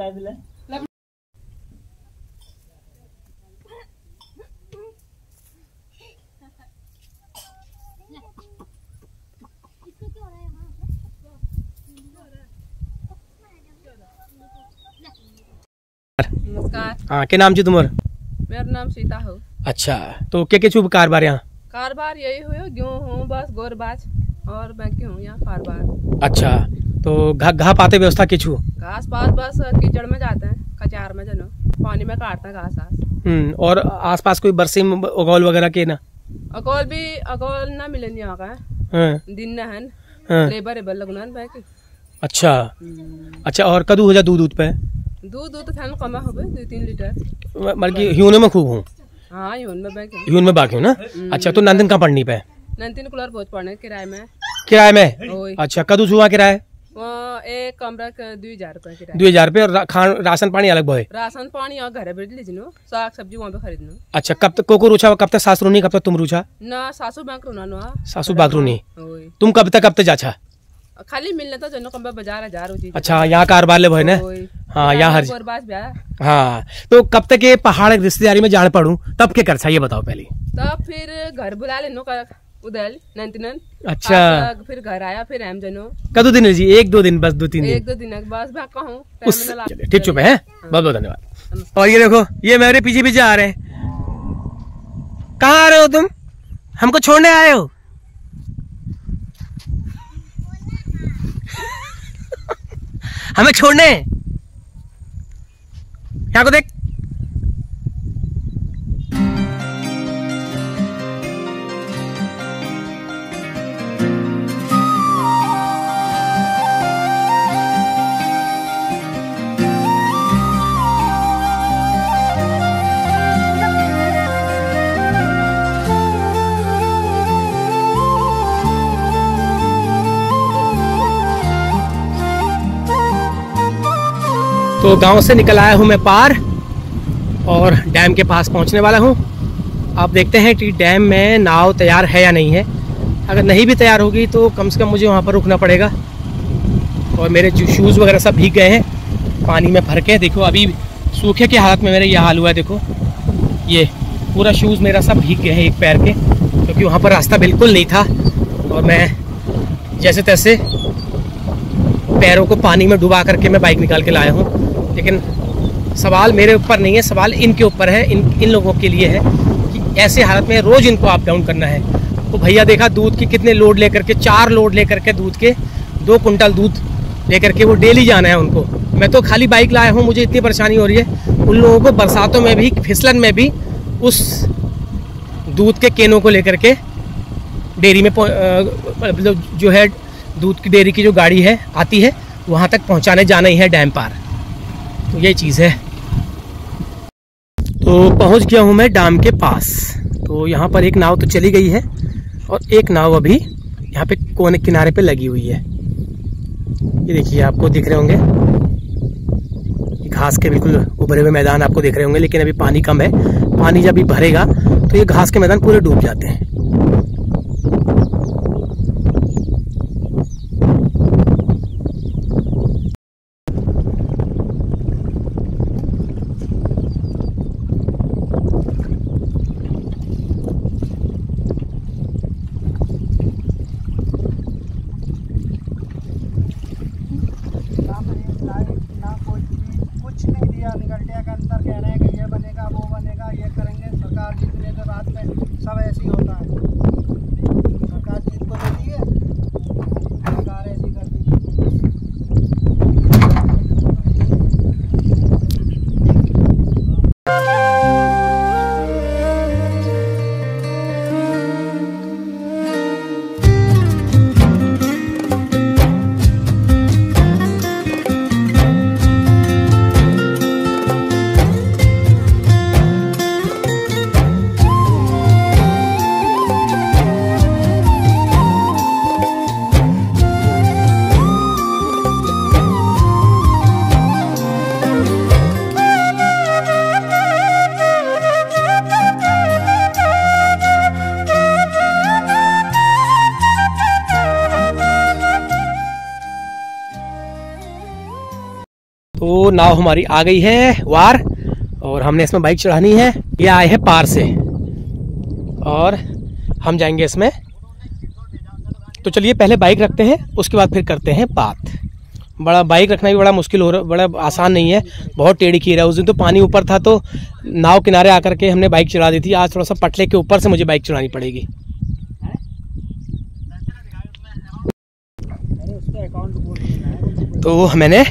नमस्कार। हाँ, क्या नाम जी तुम्हारा? मेरा नाम सीता हो। अच्छा, तो क्या क्या कारबार यहाँ? कारबार यही हुआ, गेहूँ बस गोरबाज और बाकी हूँ यहाँ कारबार। अच्छा, तो घास पाते व्यवस्था किचू? घास पास बस कीचड़ में जाते हैं, कचार में जनो पानी में काटते हैं घास। और आसपास कोई बरसी अगौल वगैरह के ना? अगौल ना मिले यहाँ का दिन न है, लेबर लगना बाकी। अच्छा, और कदू हो जा दूध पे? दूध तो थान कम हो 2-3 लीटर। मतलब कि ह्यून में खूब हूँ? हाँ, ह्यून में बाकी हूँ ना। अच्छा, तो नंदन कहाँ पढ़नी पे? नंदन कुलर बहुत पढ़ने किराए में। किराए में? अच्छा, कदू सुहा किराए? एक कमरा 2000 रुपए किराया। 2000 रुपए। और राशन पानी अलग बोए? राशन पानी और घर बैठ लीजिए, साग सब्जी वहाँ पे खरीदना। अच्छा, कब तक कोको रूछा? कब तक सासू नहीं, कब तक तुम रूछा? ना सासू बाकरू ना। सासू बाकरू नहीं। तुम कब तक जाछा? खाली मिलने तो जनो कम बाजार 1000 हो। अच्छा, यहाँ कारबार ले भय ना? हाँ, यहाँ हर। हाँ, तो कब तक ये पहाड़ रिश्तेदारी में जान पड़ू, तब क्या कर ये बताओ पहले। तब फिर घर बुला लेनो उदल नंतनन। अच्छा, फिर घर आया, फिर हम जनो कदू दिन जी? 1-2 दिन बस? 2-3 दिन? 1-2 दिन बस कहूँ। ठीक, चुप है। बहुत बहुत धन्यवाद। और ये देखो, ये मेरे पीछे आ रहे हैं। कहाँ आ रहे हो तुम? हमको छोड़ने आए हो? हमें छोड़ने? यहाँ को देख। तो गांव से निकल आया हूं मैं पार और डैम के पास पहुंचने वाला हूं। आप देखते हैं कि डैम में नाव तैयार है या नहीं है। अगर नहीं भी तैयार होगी तो कम से कम मुझे वहां पर रुकना पड़ेगा। और मेरे जो शूज़ वगैरह सब भीग गए हैं पानी में भर के। देखो, अभी सूखे के हालत में मेरा ये हाल हुआ है। देखो, ये पूरा शूज़ मेरा सब भीग गए हैं एक पैर के, क्योंकि वहाँ पर रास्ता बिल्कुल नहीं था और मैं जैसे तैसे पैरों को पानी में डुबा करके मैं बाइक निकाल के लाया हूँ। लेकिन सवाल मेरे ऊपर नहीं है, सवाल इनके ऊपर है, इन लोगों के लिए है कि ऐसे हालत में रोज़ इनको अप डाउन करना है। तो भैया देखा दूध की कितने लोड लेकर के, 4 लोड लेकर के दूध के, 2 कुंटल दूध लेकर के वो डेली जाना है उनको। मैं तो खाली बाइक लाया हूँ, मुझे इतनी परेशानी हो रही है। उन लोगों को बरसातों में भी, फिसलन में भी उस दूध के केनों को लेकर के डेयरी में जो है दूध की डेयरी की जो गाड़ी है आती है वहाँ तक पहुँचाने जाना ही है डैम पार। तो ये चीज़ है। तो पहुँच गया हूँ मैं डैम के पास। तो यहाँ पर एक नाव तो चली गई है और एक नाव अभी यहाँ पे कोने किनारे पे लगी हुई है। ये देखिए, आपको दिख रहे होंगे घास के बिल्कुल उभरे हुए मैदान आपको दिख रहे होंगे, लेकिन अभी पानी कम है। पानी जब भी भरेगा तो ये घास के मैदान पूरे डूब जाते हैं। तो नाव हमारी आ गई है वार और हमने इसमें बाइक चढ़ानी है। ये आए हैं पार से और हम जाएंगे इसमें। तो चलिए पहले बाइक रखते हैं, उसके बाद फिर करते हैं बात। बड़ा बाइक रखना भी बड़ा मुश्किल हो रहा, बड़ा आसान नहीं है, बहुत टेढ़ी खीर है। उस दिन तो पानी ऊपर था तो नाव किनारे आकर के हमने बाइक चढ़ा दी थी। आज थोड़ा सा पटले के ऊपर से मुझे बाइक चढ़ानी पड़ेगी। तो मैंने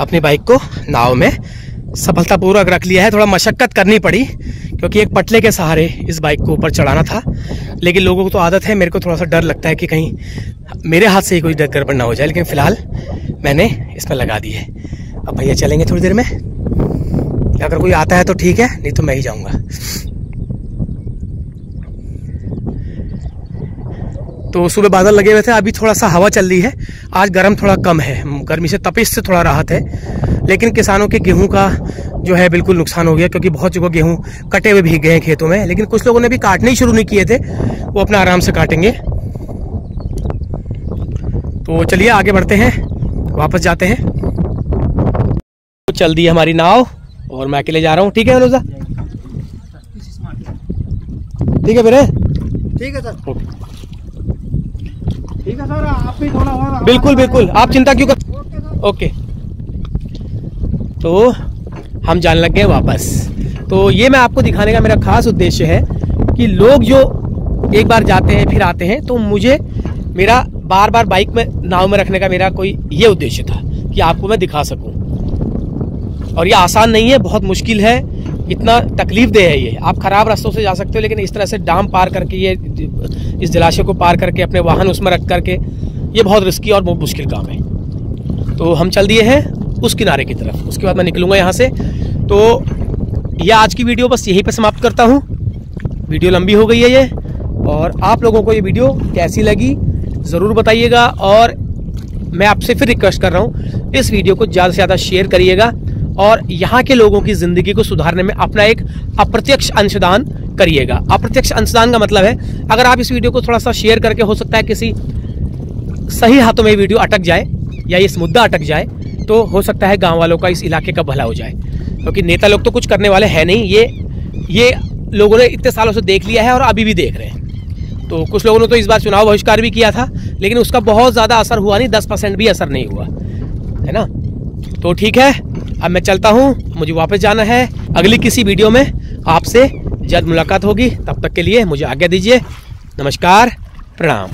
अपनी बाइक को नाव में सफलतापूर्वक रख लिया है। थोड़ा मशक्कत करनी पड़ी क्योंकि एक पटले के सहारे इस बाइक को ऊपर चढ़ाना था, लेकिन लोगों को तो आदत है, मेरे को थोड़ा सा डर लगता है कि कहीं मेरे हाथ से ही कोई गड़बड़ ना हो जाए। लेकिन फिलहाल मैंने इसमें लगा दी है। अब भैया चलेंगे थोड़ी देर में, अगर कोई आता है तो ठीक है, नहीं तो मैं ही जाऊंगा। तो सुबह बादल लगे हुए थे, अभी थोड़ा सा हवा चल रही है। आज गर्म थोड़ा कम है, गर्मी से तपिश से थोड़ा राहत है। लेकिन किसानों के गेहूं का जो है बिल्कुल नुकसान हो गया क्योंकि बहुत जगह गेहूं कटे हुए भीग गए हैं खेतों में। लेकिन कुछ लोगों ने भी काटने ही शुरू नहीं किए थे, वो अपना आराम से काटेंगे। तो चलिए आगे बढ़ते हैं, वापस जाते हैं। तो चल दी हमारी नाव और मैं अकेले जा रहा हूँ। ठीक है अनुजा? ठीक है फिर? ठीक है सर। ठीक है सर, आप भी थोड़ा बिल्कुल बिल्कुल, आप चिंता क्यों कर। ओके, तो हम जाने लग गए वापस। तो ये मैं आपको दिखाने का मेरा खास उद्देश्य है कि लोग जो एक बार जाते हैं फिर आते हैं, तो मुझे मेरा बार बार बाइक में नाव में रखने का मेरा कोई ये उद्देश्य था कि आपको मैं दिखा सकूं। और ये आसान नहीं है, बहुत मुश्किल है, इतना तकलीफ दे है ये। आप खराब रास्तों से जा सकते हो, लेकिन इस तरह से डाम पार करके, ये इस जलाशय को पार करके अपने वाहन उसमें रख करके, ये बहुत रिस्की और बहुत मुश्किल काम है। तो हम चल दिए हैं उस किनारे की तरफ, उसके बाद मैं निकलूंगा यहाँ से। तो यह आज की वीडियो बस यहीं पर समाप्त करता हूँ। वीडियो लंबी हो गई है ये, और आप लोगों को ये वीडियो कैसी लगी ज़रूर बताइएगा। और मैं आपसे फिर रिक्वेस्ट कर रहा हूँ, इस वीडियो को ज़्यादा से ज़्यादा शेयर करिएगा और यहाँ के लोगों की ज़िंदगी को सुधारने में अपना एक अप्रत्यक्ष अंशदान करिएगा। अप्रत्यक्ष अंशदान का मतलब है, अगर आप इस वीडियो को थोड़ा सा शेयर करके, हो सकता है किसी सही हाथों में ये वीडियो अटक जाए या इस मुद्दा अटक जाए, तो हो सकता है गांव वालों का, इस इलाके का भला हो जाए। क्योंकि नेता लोग तो कुछ करने वाले हैं नहीं, ये लोगों ने इतने सालों से देख लिया है और अभी भी देख रहे हैं। तो कुछ लोगों ने तो इस बार चुनाव बहिष्कार भी किया था, लेकिन उसका बहुत ज़्यादा असर हुआ नहीं, 10% भी असर नहीं हुआ, है ना। तो ठीक है, अब मैं चलता हूँ, मुझे वापस जाना है। अगली किसी वीडियो में आपसे जल्द मुलाकात होगी, तब तक के लिए मुझे आज्ञा दीजिए। नमस्कार, प्रणाम।